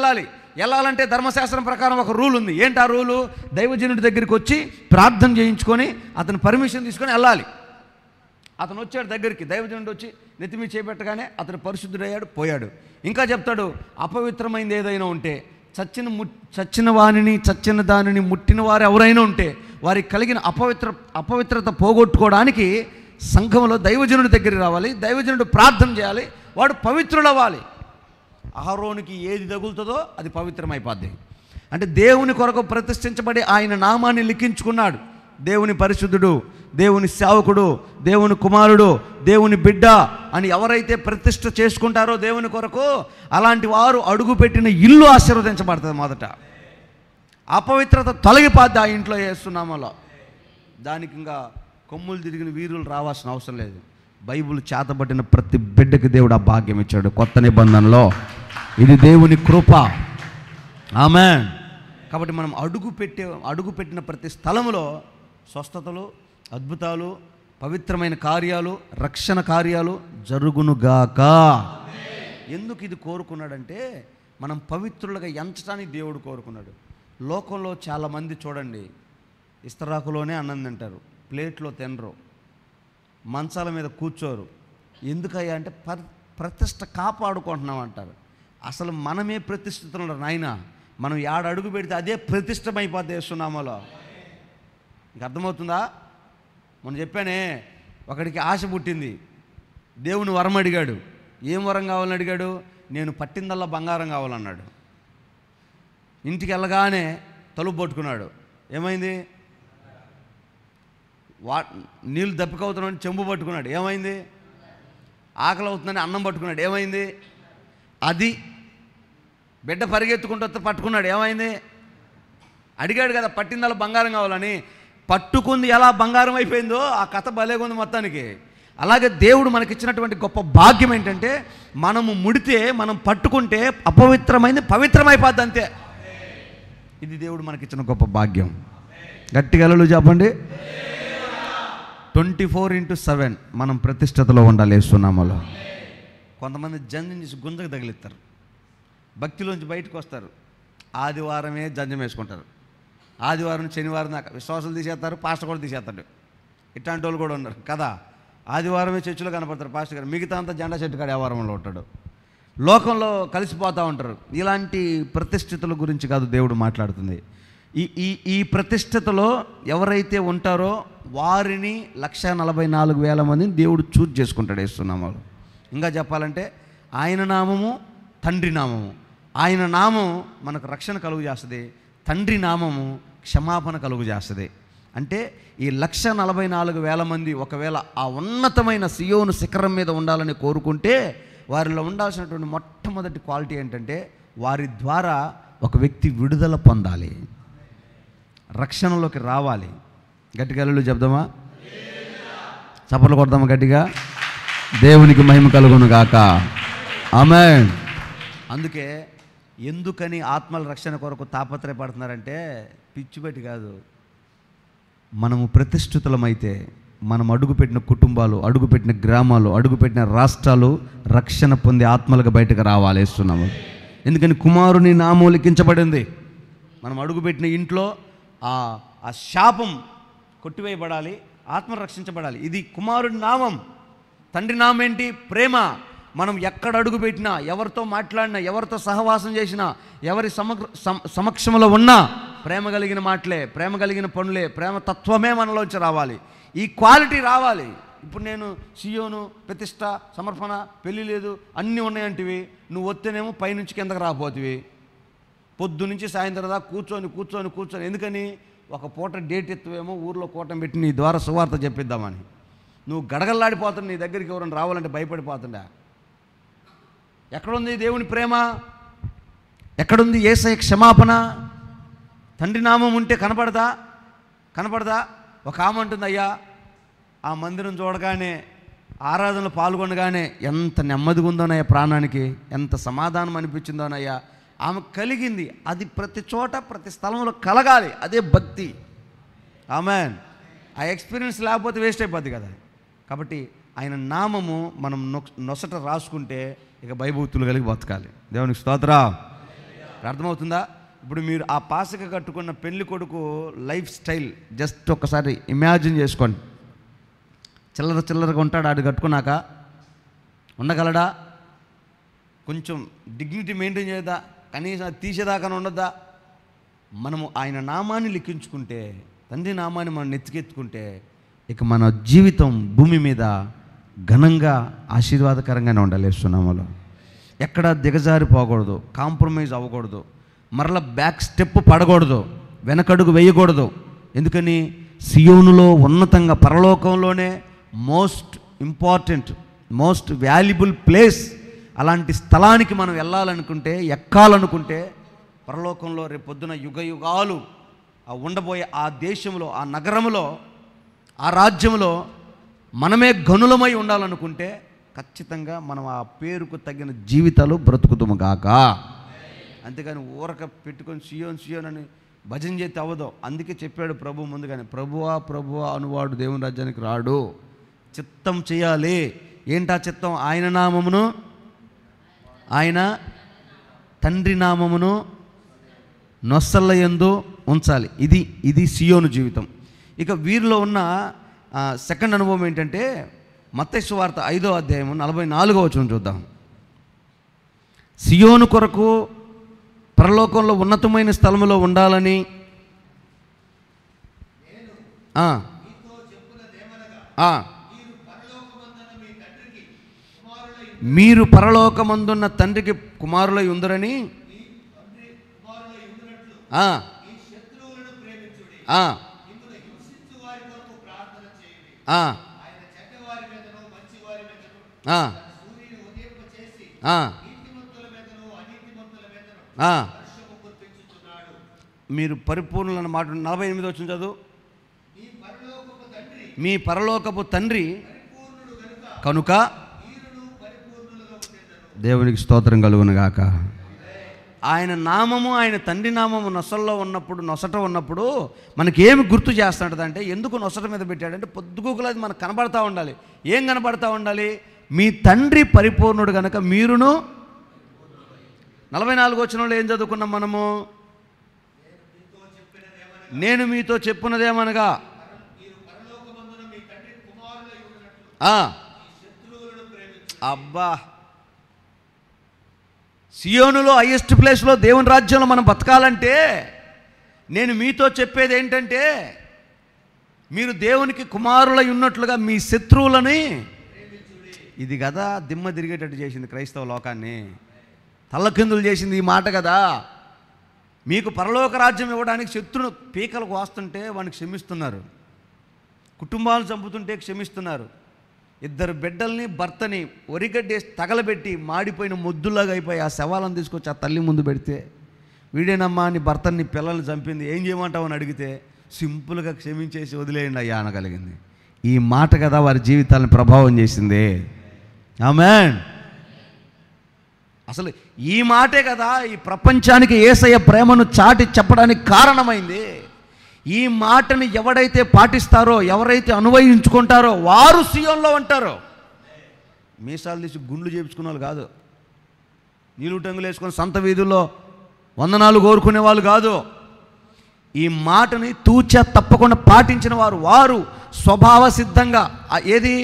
వెళ్ళాలంటే ధర్మశాస్త్రం ప్రకారం ఒక రూల్ ఉంది. ఏంటి ఆ రూలు? దైవజనుడి దగ్గరికి వచ్చి ప్రార్థన చేయించుకొని అతను పర్మిషన్ తీసుకొని వెళ్ళాలి. అతను వచ్చాడు దగ్గరికి, దైవజనుడు వచ్చి నెత్తిమీ చేపెట్టగానే అతను పరిశుద్ధుడయ్యాడు, పోయాడు. ఇంకా చెప్తాడు, అపవిత్రమైంది ఏదైనా ఉంటే, చచ్చిన దానిని ముట్టిన వారు ఎవరైనా ఉంటే వారికి కలిగిన అపవిత్రత పోగొట్టుకోవడానికి సంఘంలో దైవజనుడి దగ్గరికి రావాలి, దైవజనుడు ప్రార్థన చేయాలి, వాడు పవిత్రుడవ్వాలి. అహరోనుకి ఏది తగులుతుందో అది పవిత్రమైపోద్ది. అంటే దేవుని కొరకు ప్రతిష్ఠించబడి ఆయన నామాన్ని లిఖించుకున్నాడు. దేవుని పరిశుద్ధుడు, దేవుని సేవకుడు, దేవుని కుమారుడు, దేవుని బిడ్డ అని ఎవరైతే ప్రతిష్ఠ చేసుకుంటారో దేవుని కొరకు, అలాంటి వారు అడుగుపెట్టిన ఇల్లు ఆశీర్వదించబడుతుంది. మొదట అపవిత్రత తొలగిపోద్ది ఆ ఇంట్లో యేసునామములో. దానికి ఇంకా కొమ్ములు తిరిగిన వీరులు రావాల్సిన అవసరం లేదు. బైబిల్ చేతబట్టిన ప్రతి బిడ్డకి దేవుడు ఆ భాగ్యం ఇచ్చాడు కొత్త నిబంధనలో. ఇది దేవుని కృప. ఆమేన్. కాబట్టి మనం అడుగుపెట్టిన ప్రతి స్థలములో స్వస్థతలు, అద్భుతాలు, పవిత్రమైన కార్యాలు, రక్షణ కార్యాలు జరుగునుగాక. ఎందుకు ఇది కోరుకున్నాడంటే, మనం పవిత్రులుగా ఎంచడానికి దేవుడు కోరుకున్నాడు. లోకంలో చాలామంది చూడండి, ఇస్తరాకులోనే అన్నం తింటారు, ప్లేట్లో తినరు, మంచాల మీద కూర్చోరు. ఎందుకయ్యా అంటే ప్రతిష్ట కాపాడుకుంటున్నాం అంటారు. అసలు మనమే ప్రతిష్ఠితున్నారు నాయన. మనం ఏడు అడుగు పెడితే అదే ప్రతిష్టమైపోద్ది యేసునామములో. ఇంక అర్థమవుతుందా? మొన్న చెప్పానే, ఒకడికి ఆశ పుట్టింది, దేవుని వరం అడిగాడు. ఏం వరం కావాలని అడిగాడు? నేను పట్టిందల్లా బంగారం కావాలన్నాడు. ఇంటికి వెళ్ళగానే తలుపు పట్టుకున్నాడు. ఏమైంది? నీళ్ళు దప్పికవుతున్నాడు, చెంబు పట్టుకున్నాడు. ఏమైంది? ఆకలి అవుతుందని అన్నం పట్టుకున్నాడు. ఏమైంది? అది బిడ్డ పరిగెత్తుకుంటూ వస్తే పట్టుకున్నాడు. ఏమైంది? అడిగాడు కదా పట్టిందల్లా బంగారం కావాలని. పట్టుకుంది ఎలా బంగారం అయిపోయిందో ఆ కథ భలేగుంది మొత్తానికి. అలాగే దేవుడు మనకిచ్చినటువంటి గొప్ప భాగ్యం ఏంటంటే, మనము ముడితే, మనం పట్టుకుంటే అపవిత్రమైంది పవిత్రమైపోద్ది అంతే. ఇది దేవుడు మనకిచ్చిన గొప్ప భాగ్యం. గట్టిగా హల్లెలూయా చెప్పండి. 24/7 మనం ప్రతిష్టతలో ఉండాలి యేసునామములో. కొంతమంది జంజం చేసి గుంజకు తగిలిస్తారు, భక్తిలోంచి బయటకు వస్తారు, ఆదివారమే జంజం వేసుకుంటారు. ఆదివారం శనివారం దాకా విశ్వాసాలు తీసేస్తారు, పాస్టర్ కూడా తీసేస్తాడు. ఇట్లాంటి వాళ్ళు కూడా ఉన్నారు కదా. ఆదివారమే చర్చిలో కనపడతారు పాస్టర్ గారు, మిగతా అంతా జెండా చెట్టు కాడ వ్యవహారంలో ఉంటాడు. లోకంలో కలిసిపోతూ ఉంటారు. ఇలాంటి ప్రతిష్ఠితుల గురించి కాదు దేవుడు మాట్లాడుతుంది. ఈ ప్రతిష్ఠితలో ఎవరైతే ఉంటారో వారిని 144,000 మందిని దేవుడు చూజ్ చేసుకుంటాడు యేసునామములో. ఇంకా చెప్పాలంటే ఆయన నామము తండ్రి నామము. ఆయన నామం మనకు రక్షణ కలుగు చేస్తుంది, తండ్రి నామము క్షమాపణ కలుగు చేస్తుంది. అంటే ఈ 144,000 మంది ఒకవేళ ఆ ఉన్నతమైన సియోను శిఖరం మీద ఉండాలని కోరుకుంటే వారిలో ఉండాల్సినటువంటి మొట్టమొదటి క్వాలిటీ ఏంటంటే వారి ద్వారా ఒక వ్యక్తి విడుదల పొందాలి, రక్షణలోకి రావాలి. గట్టిగా హల్లెలూయా చెప్దామా? చప్పట్లు కొడదామా గట్టిగా? దేవునికి మహిమ కలుగును గాక. ఆమేన్. అందుకే ఎందుకని ఆత్మల రక్షణ కొరకు తాపత్రయపడుతున్నారంటే పిచ్చిపెట్టి కాదు. మనము ప్రతిష్ఠితులమైతే మనం అడుగుపెట్టిన కుటుంబాలు, అడుగుపెట్టిన గ్రామాలు, అడుగుపెట్టిన రాష్ట్రాలు రక్షణ పొంది ఆత్మలకు బయటకు రావాలి వేస్తున్నాము. ఎందుకని కుమారుని నామం లిఖించబడింది. మనం అడుగుపెట్టిన ఇంట్లో ఆ శాపం కొట్టివేయబడాలి, ఆత్మ రక్షించబడాలి. ఇది కుమారుడి నామం. తండ్రి నామం ఏంటి? ప్రేమ. మనం ఎక్కడ అడుగు పెట్టినా, ఎవరితో మాట్లాడినా, ఎవరితో సహవాసం చేసినా, ఎవరి సమక్షంలో ఉన్నా ప్రేమ కలిగిన మాటలే, ప్రేమ కలిగిన పనులే, ప్రేమ తత్వమే మనలోంచి రావాలి. ఈ క్వాలిటీ రావాలి. ఇప్పుడు నేను సియోను, ప్రతిష్ట, సమర్పణ, పెళ్ళి లేదు అన్నీ ఉన్నాయంటివి, నువ్వు వస్తేనేమో పైనుంచి కిందకు రాకపోతివి. పొద్దు నుంచి సాయంత్రం దాకా కూర్చొని ఎందుకని? ఒక పూట డేట్ ఎత్తువేమో ఊర్లో కూటం పెట్టి నీ ద్వారా సువార్త చెప్పిద్దామని. నువ్వు గడగల్లాడిపోతున్నా, నీ దగ్గరికి ఎవరైనా రావాలంటే భయపడిపోతుండా. ఎక్కడుంది దేవుని ప్రేమ? ఎక్కడుంది యేసయ్య క్షమాపణ? తండ్రి నామం ఉంటే కనపడదా? ఒక ఆమె అంటుంది, అయ్యా ఆ మందిరం చూడగానే, ఆరాధనలో పాల్గొనగానే ఎంత నెమ్మదిగా ఉందోనయ్యా, ప్రాణానికి ఎంత సమాధానం అనిపించిందోనయ్యా. ఆమె కలిగింది. అది ప్రతి చోట ప్రతి స్థలంలో కలగాలి. అదే భక్తి. ఆమేన్. ఆ ఎక్స్పీరియన్స్ లేకపోతే వేస్ట్ అయిపోద్ది కదా. కాబట్టి ఆయన నామము మనం నొసట రాసుకుంటే ఇక భయభూతులు కలిగి బతకాలి. దేవునికి స్తోత్రం. అర్థమవుతుందా? ఇప్పుడు మీరు ఆ పాసిక కట్టుకున్న పెళ్లి కొడుకు లైఫ్ స్టైల్ జస్ట్ ఒకసారి ఇమాజిన్ చేసుకోండి. చిల్లరగా ఉంటాడు. ఆడు కట్టుకున్నాక ఉండగలడా? కొంచెం డిగ్నిటీ మెయింటైన్ చేయదా? కనీసం తీసేదాకా ఉండద్దా? మనము ఆయన నామాన్ని లిఖించుకుంటే, తండ్రి నామాన్ని మనం నెత్తికెత్తుకుంటే ఇక మన జీవితం భూమి మీద ఘనంగా ఆశీర్వాదకరంగానే ఉండాలి. సునామలో ఎక్కడ దిగజారిపోకూడదు, కాంప్రమైజ్ అవ్వకూడదు, మరలా బ్యాక్ స్టెప్ పడకూడదు, వెనకడుగు వేయకూడదు. ఎందుకని? సియోనులో ఉన్నతంగా పరలోకంలోనే most important, most valuable place. అలాంటి స్థలానికి మనం వెళ్ళాలనుకుంటే, ఎక్కాలనుకుంటే పరలోకంలో రేపొద్దున యుగ యుగాలు ఉండబోయే ఆ దేశంలో, ఆ నగరంలో, ఆ రాజ్యంలో మనమే గనులమై ఉండాలనుకుంటే ఖచ్చితంగా మనం ఆ పేరుకు తగిన జీవితాలు బ్రతుకుతాము గాక. అంతేగాని ఊరక పెట్టుకొని సియోన్ అని భజన చేస్తే అవ్వదు. అందుకే చెప్పాడు ప్రభు ముందుగానే, ప్రభువా అనువాడు దేవుని రాజ్యానికి రాడు. చిత్తం చేయాలి. ఏంటా చిత్తం? ఆయన నామమును, ఆయన తండ్రి నామమును నొసళ్ళ యందు ఉంచాలి. ఇది సియోను జీవితం. ఇక వీరిలో ఉన్న సెకండ్ అనుభవం ఏంటంటే మత్తయి సువార్త 5వ అధ్యాయం 44వ వచనం చూద్దాం. సియోను కొరకు పరలోకంలో ఉన్నతమైన స్థలములో ఉండాలని మీరు పరలోకమందున్న తండ్రికి కుమారులై ఉందరని మీరు పరిపూర్ణులను మాట. 48వ వచనం చదువు. మీ పరలోకపు తండ్రి కనుక దేవునికి స్తోత్రం కలుగును గాక. ఆయన నామము, ఆయన తండ్రి నామము నొసట ఉన్నప్పుడు మనకి ఏమి గుర్తు చేస్తాడంటే, ఎందుకు నొసట మీద పెట్టాడంటే పొద్దుగూకులు అది మనకు కనబడతా ఉండాలి. ఏం కనబడతా ఉండాలి? మీ తండ్రి పరిపూర్ణుడు కనుక మీరును. 44వ వచనంలో ఏం చదువుకున్నాం మనము? నేను మీతో చెప్పున్నదేమనగా అబ్బా, సియోనులో హైయెస్ట్ ప్లేస్లో దేవుని రాజ్యంలో మనం బతకాలంటే నేను మీతో చెప్పేది ఏంటంటే, మీరు దేవునికి కుమారులై ఉన్నట్లుగా మీ శత్రువులని. ఇది కదా దిమ్మ తిరిగేటట్టు చేసింది క్రైస్తవ లోకాన్ని, తల్లకిందులు చేసింది ఈ మాట కదా. మీకు పరలోక రాజ్యం ఇవ్వడానికి శత్రును పీకలకు వస్తుంటే వాడిని క్షమిస్తున్నారు, కుటుంబాలను చంపుతుంటే క్షమిస్తున్నారు. 2 బిడ్డల్ని భర్తని ఒరిగడ్డేసి తగలబెట్టి మాడిపోయిన మొద్దులాగా అయిపోయి ఆ శవాలను తీసుకొచ్చి ఆ తల్లి ముందు పెడితే, వీడేనమ్మా నీ భర్తని పిల్లల్ని చంపింది, ఏం చేయమంటావు అని అడిగితే సింపుల్గా క్షమించేసి వదిలేయండి అయ్యా అనగలిగింది. ఈ మాట కదా వారి జీవితాలను ప్రభావం చేసింది. ఆమేన్. అసలు ఈ మాటే కదా ఈ ప్రపంచానికి యేసయ్య ప్రేమను చాటి చెప్పడానికి కారణమైంది. ఈ మాటని ఎవడైతే పాటిస్తారో, ఎవరైతే అన్వయించుకుంటారో వారు సీయోన్లో ఉంటారో. మీసాలు తీసి గుండ్లు చేయించుకునే వాళ్ళు కాదు, నీళ్ళు టంగులు వేసుకొని సంత వీధుల్లో వందనాలు కోరుకునే వాళ్ళు కాదు. ఈ మాటని తూచా తప్పకుండా పాటించిన వారు స్వభావ సిద్ధంగా ఏది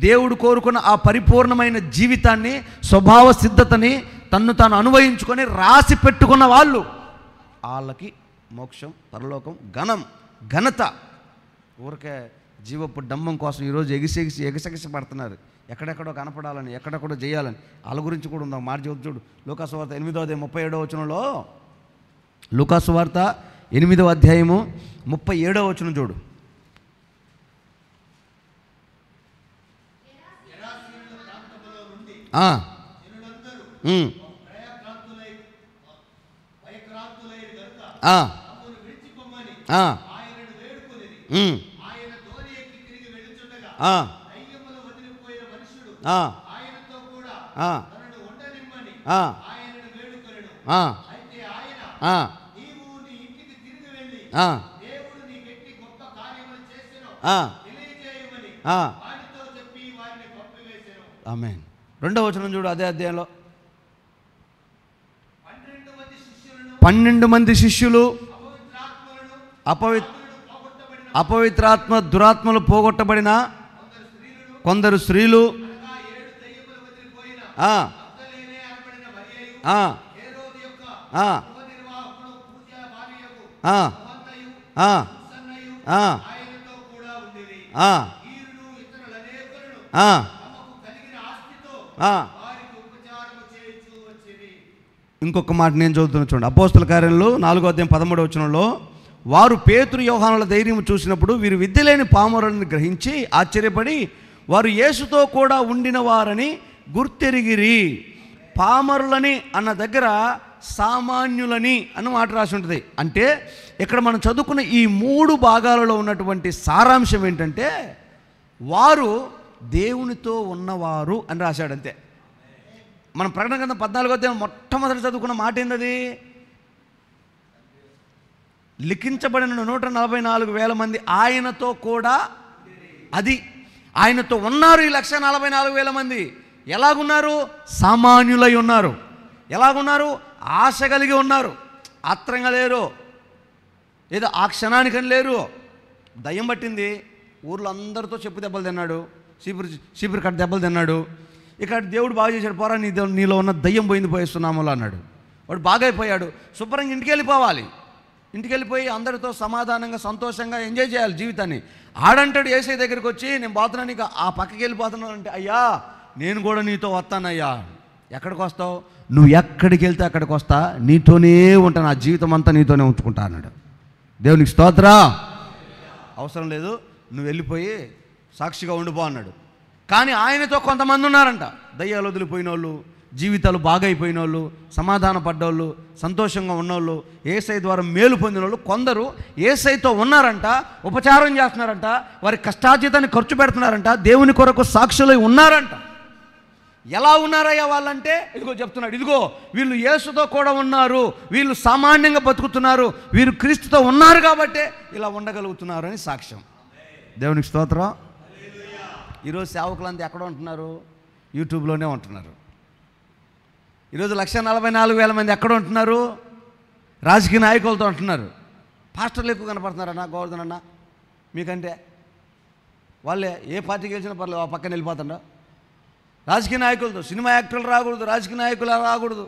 దేవుడు కోరుకున్న ఆ పరిపూర్ణమైన జీవితాన్ని, స్వభావ సిద్ధతని తన్ను తాను అన్వయించుకొని రాసి పెట్టుకున్న వాళ్ళకి మోక్షం, పరలోకం, ఘనత. ఊరికే జీవపు డంబం కోసం ఈరోజు ఎగసెగసి పడుతున్నారు. ఎక్కడెక్కడో కనపడాలని, ఎక్కడెక్కడో చేయాలని. వాళ్ళ గురించి కూడా ఉందాం. మాట చూడు, లూకాసు వార్త 8వ వచనంలో, లూకాసు వార్త 8వ అధ్యాయము 37వ వచనం చూడు. ఆమేన్. 2వ వచనం చూడు అదే అధ్యాయంలో. 12 మంది శిష్యులు అపవిత్రాత్మ దురాత్మలు పోగొట్టబడిన కొందరు స్త్రీలు, ఇంకొక మాట నేను చదువుతున్నా చూడండి. అపోస్తల కార్యాలు 4వ అధ్యాయం 13వ వచనంలో, వారు పేతురు యోహానుల ధైర్యం చూసినప్పుడు వీరు విద్య లేని పామరులను గ్రహించి ఆశ్చర్యపడి వారు యేసుతో కూడా ఉండిన వారని గుర్తెరిగిరి. పామరులని అన్న దగ్గర సామాన్యులని అన్న మాట రాసి ఉంటుంది. అంటే ఇక్కడ మనం చదువుకున్న ఈ 3 భాగాలలో ఉన్నటువంటి సారాంశం ఏంటంటే వారు దేవునితో ఉన్నవారు అని రాశాడు. అంతే. మనం ప్రకటన గ్రంథం 14వ అధ్యాయం మొట్టమొదటి చదువుకున్న మాట ఏంటది? లిఖించబడిన 144,000 మంది ఆయనతో కూడా, అది ఆయనతో ఉన్నారు. ఈ 144,000 మంది ఎలాగున్నారు? సామాన్యులై ఉన్నారు. ఎలాగున్నారు? ఆశ కలిగి ఉన్నారు. ఆత్రంగా లేరు, ఏదో ఆ క్షణానికని లేరు. దయ్యం పట్టింది, ఊర్లో అందరితో చెప్పు దెబ్బలు తిన్నాడు, చీపురు కట్ట దెబ్బలు తిన్నాడు. ఇక్కడ దేవుడు బాగా చేశాడు, పోరా నీలో ఉన్న దయ్యం పోయిస్తున్నాములో అన్నాడు. వాడు బాగైపోయాడు. శుభ్రంగా ఇంటికి వెళ్ళిపోవాలి. ఇంటికి వెళ్ళిపోయి అందరితో సమాధానంగా సంతోషంగా ఎంజాయ్ చేయాలి జీవితాన్ని. ఆడంటాడు యేసయ్య దగ్గరికి వచ్చి, నేను పోతున్నాను, ఇక ఆ పక్కకి వెళ్ళిపోతున్నాను అంటే, అయ్యా నేను కూడా నీతో వస్తానయ్యా. ఎక్కడికి వస్తావు? నువ్వు ఎక్కడికి వెళ్తే అక్కడికి వస్తా, నీతోనే ఉంటాను, ఆ జీవితం అంతా నీతోనే ఉంచుకుంటా అన్నాడు. దేవునికి స్తోత్ర. అవసరం లేదు, నువ్వు వెళ్ళిపోయి సాక్షిగా ఉండిపో అన్నాడు. కానీ ఆయనతో కొంతమంది ఉన్నారంట, దయ్యాలు వదిలిపోయిన వాళ్ళు, జీవితాలు బాగైపోయిన వాళ్ళు, సమాధాన పడ్డోళ్ళు, సంతోషంగా ఉన్నోళ్ళు, యేసయ్య ద్వారా మేలు పొందిన వాళ్ళు కొందరు యేసయ్యతో ఉన్నారంట, ఉపచారం చేస్తున్నారంట, వారి కష్టార్జితాన్ని ఖర్చు పెడుతున్నారంట, దేవుని కొరకు సాక్షులై ఉన్నారంట. ఎలా ఉన్నారయ్యా వాళ్ళంటే, ఇదిగో చెప్తున్నాడు, ఇదిగో వీళ్ళు యేసుతో కూడా ఉన్నారు, వీళ్ళు సామాన్యంగా బతుకుతున్నారు, వీరు క్రీస్తుతో ఉన్నారు కాబట్టే ఇలా ఉండగలుగుతున్నారు అని సాక్ష్యం. దేవునికి స్తోత్రం. ఈరోజు సేవకులంతా ఎక్కడ ఉంటున్నారు? యూట్యూబ్లోనే ఉంటున్నారు. ఈరోజు 144,000 మంది ఎక్కడ ఉంటున్నారు? రాజకీయ నాయకులతో ఉంటున్నారు. పాస్టర్లు ఎక్కువ కనపడుతున్నారన్న, గోవర్ధన్ అన్న మీకంటే. వాళ్ళే ఏ పార్టీకి గెలిచినా పర్లేదు, ఆ పక్కన వెళ్ళిపోతుండ. రాజకీయ నాయకులతో, సినిమా యాక్టర్లు రాకూడదు, రాజకీయ నాయకులు రాకూడదు,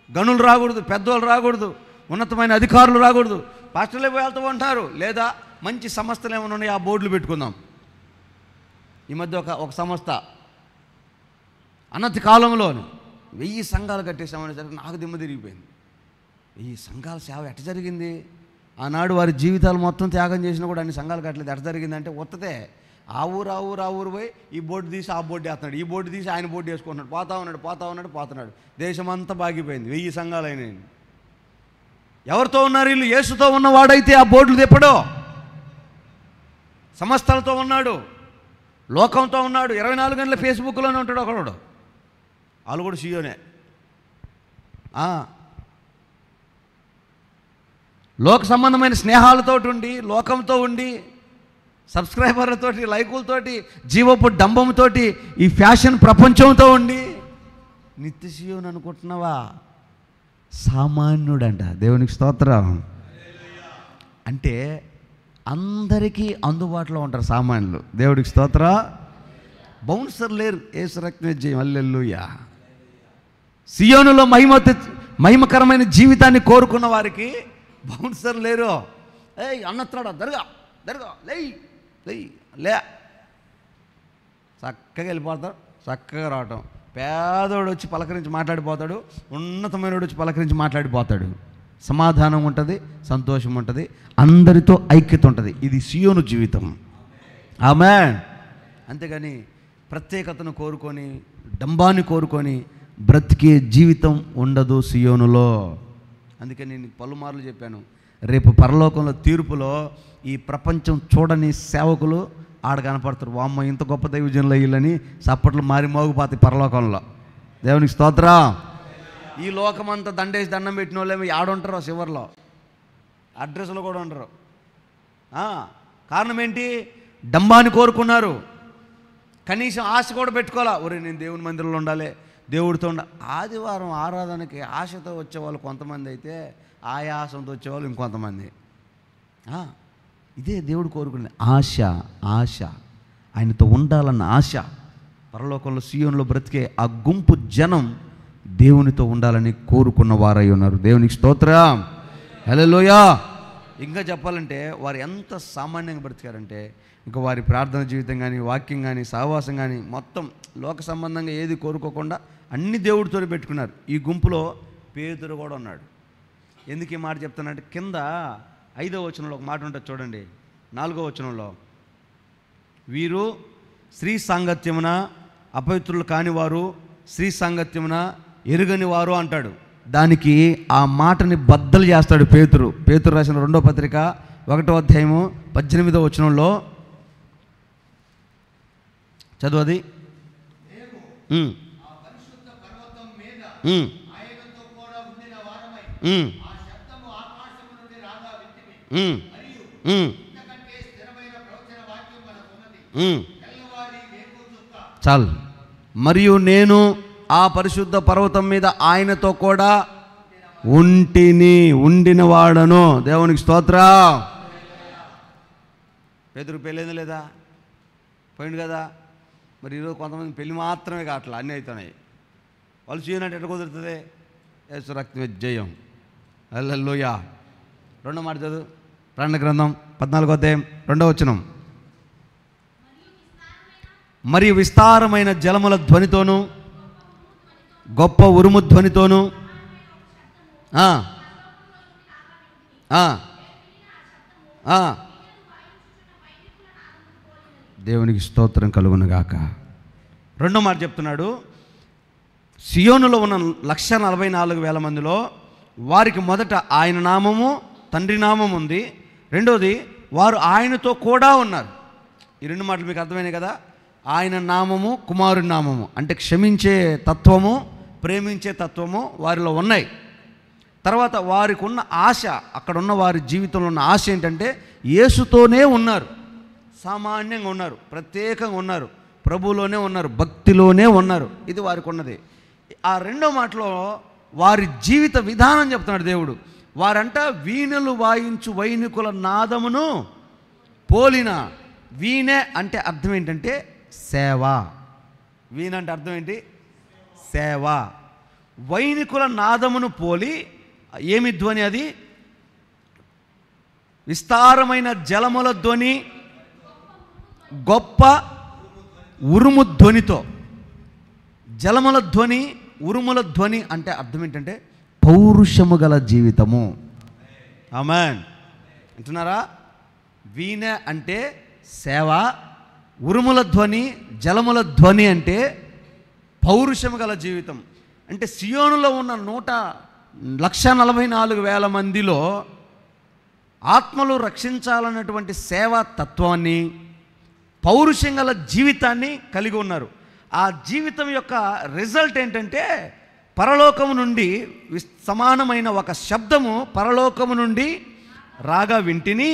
గనులు రాకూడదు, పెద్దోళ్ళు రాకూడదు, ఉన్నతమైన అధికారులు రాకూడదు, పాస్టర్లే పోయి వెళ్తూ ఉంటారు. లేదా మంచి సంస్థలు ఏమైనా ఉన్నాయి, ఆ బోర్డులు పెట్టుకుందాం. ఈ మధ్య ఒక సంస్థ అన్నతి కాలంలో 1000 సంఘాలు కట్టేసామని సరికి నాకు దిమ్మ తిరిగిపోయింది. 1000 సంఘాల సేవ ఎట్ట జరిగింది? ఆనాడు వారి జీవితాలు మొత్తం త్యాగం చేసినా కూడా అన్ని సంఘాలు కట్టలేదు. ఎట్ట జరిగిందంటే, ఉత్తతే ఆ ఊరు పోయి ఈ బోర్డు తీసి ఆ బోర్డు వేస్తున్నాడు, ఈ బోర్డు తీసి ఆయన బోర్డు వేసుకుంటున్నాడు, పోతున్నాడు. దేశమంతా బాగిపోయింది, 1000 సంఘాలు అయినాయి. ఎవరితో ఉన్నారు వీళ్ళు? యేసుతో ఉన్నవాడైతే ఆ బోర్డులు తిప్పడు. సమస్తలతో ఉన్నాడు, లోకంతో ఉన్నాడు, 24 గంటల ఫేస్బుక్లోనే ఉంటాడు ఒకడు. వాళ్ళు కూడా సీయోనే. లోక సంబంధమైన స్నేహాలతోటి ఉండి, లోకంతో ఉండి, సబ్స్క్రైబర్లతోటి, లైకులతోటి, జీవపు డంబంతోటి, ఈ ఫ్యాషన్ ప్రపంచంతో ఉండి నిత్య సీయోని అనుకుంటున్నావా? సామాన్యుడంట. దేవునికి స్తోత్రం. అంటే అందరికీ అందుబాటులో ఉంటారు సామాన్యులు. దేవుడికి స్తోత్రం. బౌన్సర్ లేరు. యేసు రక్తం విజయం. హల్లెలూయా. సియోనులో మహిమకరమైన జీవితాన్ని కోరుకున్న వారికి బౌన్సర్ లేరు. ఏయ్ అన్నత్రాడా, దర్గా లే చక్కగా వెళ్ళిపోతారు, చక్కగా రావటం. పేదోడు వచ్చి పలకరించి మాట్లాడిపోతాడు, ఉన్నతమైనడు వచ్చి పలకరించి మాట్లాడిపోతాడు. సమాధానం ఉంటుంది, సంతోషం ఉంటుంది, అందరితో ఐక్యత ఉంటుంది. ఇది సియోను జీవితం. ఆమేన్. అంతేగాని ప్రత్యేకతను కోరుకొని, డంబాన్ని కోరుకొని బ్రతికే జీవితం ఉండదు సియోనులో. అందుకని నేను పలుమార్లు చెప్పాను, రేపు పరలోకంలో తీర్పులో ఈ ప్రపంచం చూడని సేవకులు ఆడ కనపడతారు. వామ్మ ఇంత గొప్ప దైవజనులు అయ్యాలని చప్పట్లు మారి మోగిపోతాయి పరలోకంలో. దేవునికి స్తోత్రం. ఈ లోకమంతా దండేసి దండం పెట్టిన వాళ్ళేమో ఆడుంటారు, చివర్లో అడ్రస్లో కూడా ఉంటారు. కారణం ఏంటి? డంబాన్ని కోరుకున్నారు. కనీసం ఆశ కూడా పెట్టుకోవాలా, ఒరే నేను దేవుని మందిరంలో ఉండాలి, దేవుడితో ఆదివారం ఆరాధనకి ఆశతో వచ్చేవాళ్ళు కొంతమంది అయితే, ఆయాసంతో వచ్చేవాళ్ళు ఇంకొంతమంది. ఇదే దేవుడు కోరుకునే ఆశ. ఆయనతో ఉండాలన్న ఆశ. పరలోకంలో సియోనులో బ్రతికే ఆ గుంపు జనం దేవునితో ఉండాలని కోరుకున్న వారై ఉన్నారు. దేవునికి స్తోత్రం. హల్లెలూయా. ఇంకా చెప్పాలంటే వారు ఎంత సామాన్యంగా బ్రతికారంటే, ఇంకా వారి ప్రార్థన జీవితం కానీ, వాక్యం కానీ, సహవాసం కానీ మొత్తం లోక సంబంధంగా ఏది కోరుకోకుండా అన్ని దేవుడితో పెట్టుకున్నారు. ఈ గుంపులో పేతురు కూడా ఉన్నాడు. ఎందుకు ఈ మాట చెప్తానంటే, కింద 5వ వచనంలో ఒక మాట ఉంటుంది చూడండి. 4వ వచనంలో, వీరు స్త్రీ సాంగత్యమున అపవిత్రులు కానివారు, స్త్రీ సాంగత్యమున ఎరుగని వారు అంటాడు. దానికి ఆ మాటని బద్దలు చేస్తాడు పేతురు. పేతురు రాసిన 2వ పత్రిక 1వ అధ్యాయము 18వ వచనంలో చదువు. చాలు. మరియు నేను ఆ పరిశుద్ధ పర్వతం మీద ఆయనతో కూడా ఉండిన వాడను. దేవునికి స్తోత్రం. పేతురు పెళ్ళైంది లేదా? పోయింది కదా. మరి ఈరోజు కొంతమంది పెళ్ళి మాత్రమే కావట్లా, అన్నీ అవుతున్నాయి. వాళ్ళు చేయనట్టు ఎట్లా కుదురుతుంది? యేసు రక్తం విజయం. హల్లెలూయా. 2వ మాట చదువు. ప్రకటన గ్రంథం 14వ అధ్యాయం 2వ వచనం. మరియు విస్తారమైన జలముల ధ్వనితోనూ గొప్ప ఉరుము ధ్వనితోనూ దేవునికి స్తోత్రం కలుగునుగాక. 2వ మాట చెప్తున్నాడు, సియోనులో ఉన్న 144,000 మందిలో వారికి మొదట ఆయన నామము, తండ్రి నామం ఉంది. రెండోది, వారు ఆయనతో కూడా ఉన్నారు. ఈ 2 మాటలు మీకు అర్థమైనాయి కదా. ఆయన నామము, కుమారుని నామము అంటే క్షమించే తత్వము, ప్రేమించే తత్వము వారిలో ఉన్నాయి. తర్వాత వారికి ఉన్న ఆశ, అక్కడ ఉన్న వారి జీవితంలో ఉన్న ఆశ ఏంటంటే యేసుతోనే ఉన్నారు, సామాన్యంగా ఉన్నారు, ప్రత్యేకంగా ఉన్నారు, ప్రభువులోనే ఉన్నారు, భక్తిలోనే ఉన్నారు. ఇది వారికి ఉన్నది. ఆ 2వ మాటలో వారి జీవిత విధానం చెప్తున్నాడు దేవుడు. వారంట వీణలు వాయించు వైనికుల నాదమును పోలిన. వీణే అంటే అర్థం ఏంటంటే సేవ. వీణ అంటే అర్థం ఏంటి? సేవ. వైనికుల నాదమును పోలి ఏమి ధ్వని అది? విస్తారమైన జలముల ధ్వని, గొప్ప ఉరుము ధ్వనితో. జలముల ధ్వని, ఉరుముల ధ్వని అంటే అర్థం ఏంటంటే పౌరుషము గల జీవితము. ఆమేన్ అంటున్నారా? వీణ అంటే సేవ, ఉరుముల ధ్వని, జలముల ధ్వని అంటే పౌరుషము గల జీవితం. అంటే సియోనులో ఉన్న 1,44,000 మందిలో ఆత్మలు రక్షించాలన్నటువంటి సేవా తత్వాన్ని, పౌరుషం గల జీవితాన్ని కలిగి ఉన్నారు. ఆ జీవితం యొక్క రిజల్ట్ ఏంటంటే పరలోకము నుండి సమానమైన ఒక శబ్దము పరలోకము నుండి రాగా వింటిని,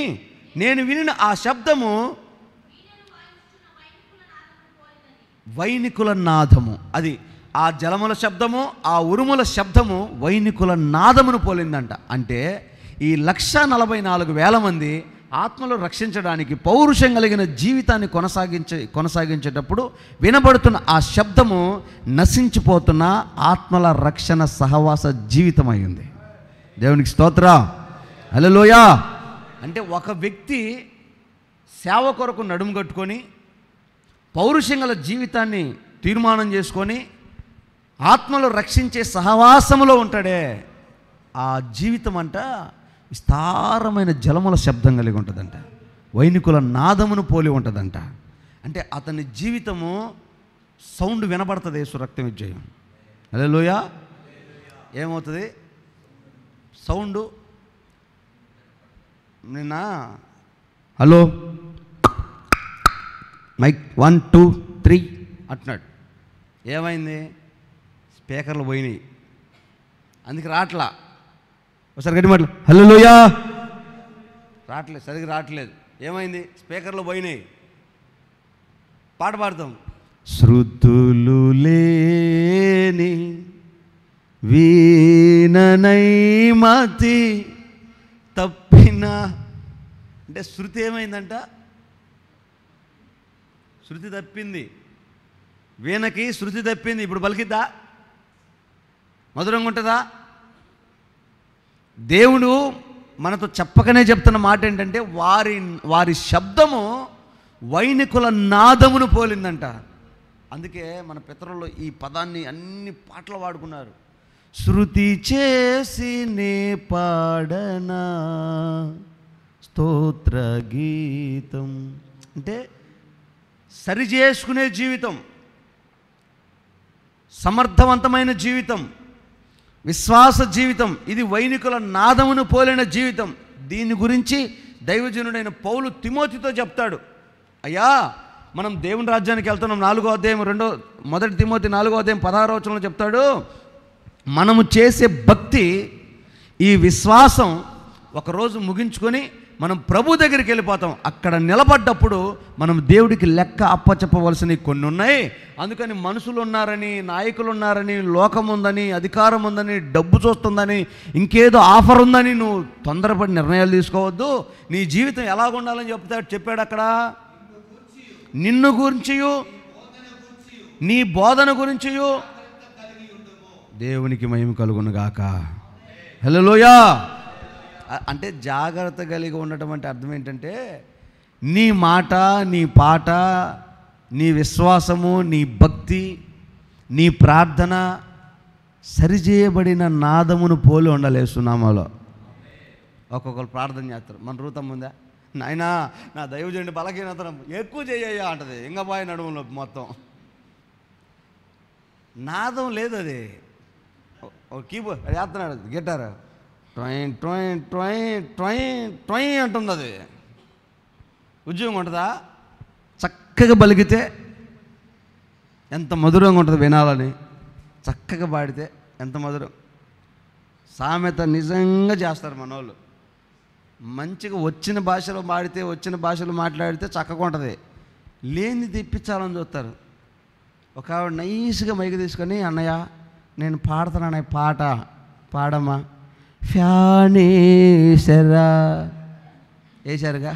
నేను వినిన ఆ శబ్దము వైనికుల నాదము. అది ఆ జలముల శబ్దము, ఆ ఉరుముల శబ్దము వైనికుల నాదమును పోలిందంట. అంటే ఈ 1,44,000 మంది ఆత్మలు రక్షించడానికి పౌరుషం కలిగిన జీవితాన్ని కొనసాగించేటప్పుడు వినబడుతున్న ఆ శబ్దము నశించిపోతున్న ఆత్మల రక్షణ సహవాస జీవితం అయింది. దేవునికి స్తోత్ర, హల్లెలూయా. అంటే ఒక వ్యక్తి సేవ కొరకు నడుము కట్టుకొని పౌరుషం గల జీవితాన్ని తీర్మానం చేసుకొని ఆత్మలు రక్షించే సహవాసములో ఉంటాడే, ఆ జీవితం అంట విస్తారమైన జలముల శబ్దం కలిగి ఉంటుందంట, వైనికుల నాదమును పోలి ఉంటుందంట. అంటే అతని జీవితము సౌండ్ వినబడుతుంది. యేసు రక్తం విజయం, హల్లెలూయా. ఏమవుతుంది సౌండ్? నిన్న హలో మైక్ 1 2 3 అంటున్నాడు. ఏమైంది? స్పీకర్లు పోయినాయి, అందుకే రాట్లా. ఒకసారి గట్టి మాటలు హల్లెలూయా రావట్లేదు, సరిగ్గా రావట్లేదు. ఏమైంది? స్పీకర్లు పోయినాయి. పాట పాడతాం. శృతులు లేని వీణనై మతి తప్పిన, అంటే శృతి ఏమైందంట? శృతి తప్పింది. వీణకి శృతి తప్పింది. ఇప్పుడు పలికిద్దా? మధురంగా ఉంటుందా? దేవుడు మనతో చెప్పకనే చెప్తున్న మాట ఏంటంటే వారి శబ్దము వైనికుల నాదమును పోలిందంట. అందుకే మన పితరులు ఈ పదాన్ని అన్ని పాటలు వాడుకున్నారు. శృతి చేసి నే పాడనా స్తోత్ర గీతం, అంటే సరి చేసుకునే జీవితం, సమర్థవంతమైన జీవితం, విశ్వాస జీవితం. ఇది వైనికుల నాదమును పోలిన జీవితం. దీని గురించి దైవజనుడైన పౌలు తిమోతితో చెప్తాడు. అయ్యా, మనం దేవుని రాజ్యానికి వెళ్తున్నాం. 4వ అధ్యాయం 1 తిమోతి 4వ అధ్యాయం 16వ వచనంలో చెప్తాడు, మనము చేసే భక్తి, ఈ విశ్వాసం ఒకరోజు ముగించుకొని మనం ప్రభు దగ్గరికి వెళ్ళిపోతాం. అక్కడ నిలబడ్డప్పుడు మనం దేవుడికి లెక్క అప్పచెప్పవలసినవి కొన్ని ఉన్నాయి. అందుకని మనుషులు ఉన్నారని, నాయకులు ఉన్నారని, లోకం ఉందని, అధికారం ఉందని, డబ్బు చూస్తుందని, ఇంకేదో ఆఫర్ ఉందని నువ్వు తొందరపడి నిర్ణయాలు తీసుకోవద్దు. నీ జీవితం ఎలాగ ఉండాలని చెప్పాడు అక్కడ. నిన్ను గురించియు నీ బోధన గురించియు దేవునికి మహిమ కలుగును గాక. హల్లెలూయా. అంటే జాగ్రత్త కలిగి ఉండటం అంటే అర్థం ఏంటంటే నీ మాట, నీ పాట, నీ విశ్వాసము, నీ భక్తి, నీ ప్రార్థన సరిచేయబడిన నాదమును పోలి ఉండాలి. సునామాలో ఒక్కొక్కరు ప్రార్థన చేస్తారు. మన రూతం ఉందా? నాయనా నా దైవజనుడి బలహీనతను ఎక్కువ చేయ్యా అంటది. ఇంకా పోయి నడుములో మొత్తం నాదం లేదు. అది కీబోర్డ్ చేస్తున్నాడు, guitar twine twine twine twine twine అంటుంది. అది ఉద్యోగం ఉంటుందా? చక్కగా బలిగితే ఎంత మధురంగా ఉంటుంది వినాలని, చక్కగా పాడితే ఎంత మధురం. సామెత నిజంగా చేస్తారు మనోళ్ళు. మంచిగా వచ్చిన భాషలో పాడితే, వచ్చిన భాషలో మాట్లాడితే చక్కగా ఉంటుంది. లేని తెప్పించాలని చూస్తారు. ఒక ఆవిడ నైస్గా మైకి తీసుకొని, అన్నయ్య నేను పాడుతున్నాను, పాట పాడమ్మా. ఫ్యాన్ వేసారా? వేసారుగా,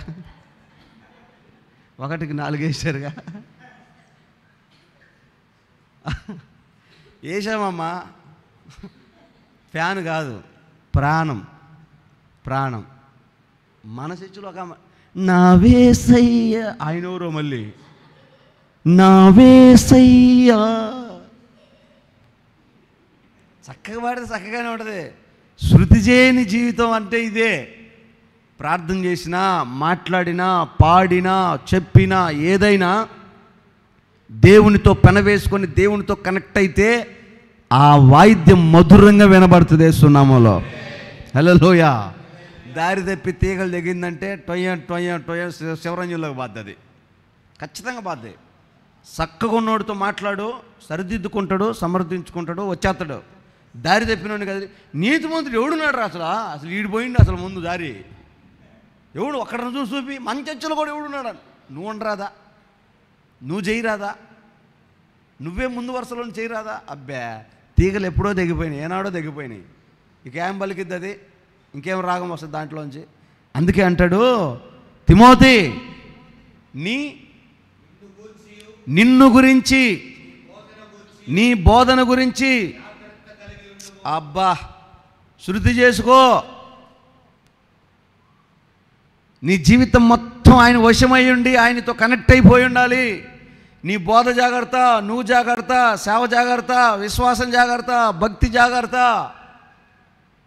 1కి 4 వేసారుగా. వేసామమ్మా. ఫ్యాన్ కాదు, ప్రాణం. ప్రాణం మనసిచ్చులో ఒక నా వేసయ్య, ఆయన ఎవరో మళ్ళీ నా వేసయ్యా. చక్కగా పాడితే చక్కగానే ఉంటుంది. శృతి చేయని జీవితం అంటే ఇదే. ప్రార్థన చేసినా, మాట్లాడినా, పాడినా, చెప్పినా, ఏదైనా దేవునితో పెనవేసుకొని దేవునితో కనెక్ట్ అయితే ఆ వాయిద్యం మధురంగా వినబడుతుంది యేసునామములో. హల్లెలూయా. దారి తప్పి తీగలు తెగిందంటే టొయ్య టొయ్య టొయ్య శివరంజంలోకి బాధ్యది, ఖచ్చితంగా బాధ్యత. చక్కగా ఉన్నోడితో మాట్లాడు, సరిదిద్దుకుంటాడు, సమర్థించుకుంటాడు, వచ్చేస్తాడు. దారి తప్పినోడిని కదా. నీతిమంతుడు ఎవడున్నాడు అసలు ఈడిపోయిండు అసలు ముందు దారి. ఎవడు ఒక్కడను చూపి మంచి అచ్చులు కూడా ఎవడున్నాడు. నువ్వు ఉండరాదా? నువ్వు చేయరాదా? నువ్వే ముందు వరుసలో చేయరాదా? అబ్బే, తీగలు ఎప్పుడో తెగిపోయినాయి, ఏనాడో తెగిపోయినాయి. ఇంకేం పలికిద్ది అది? ఇంకేం రాగం వస్తుంది దాంట్లోంచి? అందుకే అంటాడు తిమోతి, నిన్ను గురించి, నీ బోధన గురించి అబ్బా శృతి చేసుకో. నీ జీవితం మొత్తం ఆయన వశమై ఉండి ఆయనతో కనెక్ట్ అయిపోయి ఉండాలి. నీ బోధ జాగ్రత్త, నువ్వు జాగ్రత్త, సేవ జాగ్రత్త, విశ్వాసం జాగ్రత్త, భక్తి జాగ్రత్త.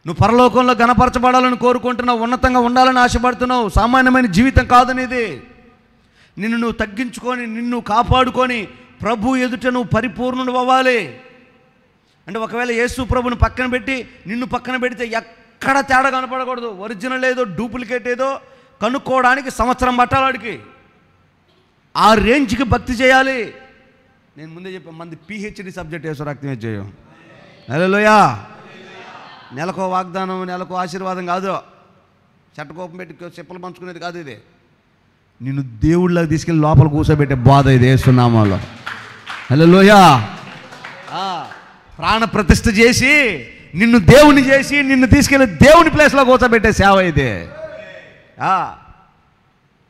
నువ్వు పరలోకంలో ఘనపరచబడాలని కోరుకుంటున్నావు, ఉన్నతంగా ఉండాలని ఆశపడుతున్నావు. సామాన్యమైన జీవితం కాదు నీది. నిన్ను నువ్వు తగ్గించుకొని, నిన్ను కాపాడుకొని ప్రభు ఎదుట నువ్వు పరిపూర్ణుడు అవ్వాలి. అంటే ఒకవేళ యేసు ప్రభుని పక్కన పెట్టి నిన్ను పక్కన పెడితే ఎక్కడ తేడా కనపడకూడదు. ఒరిజినల్ ఏదో డూప్లికేట్ ఏదో కనుక్కోవడానికి సంవత్సరం పట్టాలాడికి. ఆ రేంజ్కి భక్తి చేయాలి. నేను ముందే చెప్పాను, మంది పిహెచ్డి సబ్జెక్ట్ యేసు రక్తమే చేయం. హల్లెలూయా. నెలకో వాగ్దానం, నెలకో ఆశీర్వాదం కాదు, చెట్టకోపం పెట్టి చెప్పులు పంచుకునేది కాదు. ఇది నిన్ను దేవుళ్ళకి తీసుకెళ్ళి లోపల కూర్చోబెట్టే బాధ ఇది యేసునామములో. హల్లెలూయా. ప్రాణ ప్రతిష్ఠ చేసి నిన్ను దేవుని చేసి నిన్ను తీసుకెళ్ళి దేవుని ప్లేస్లో కూర్చోబెట్టే సేవ ఇది.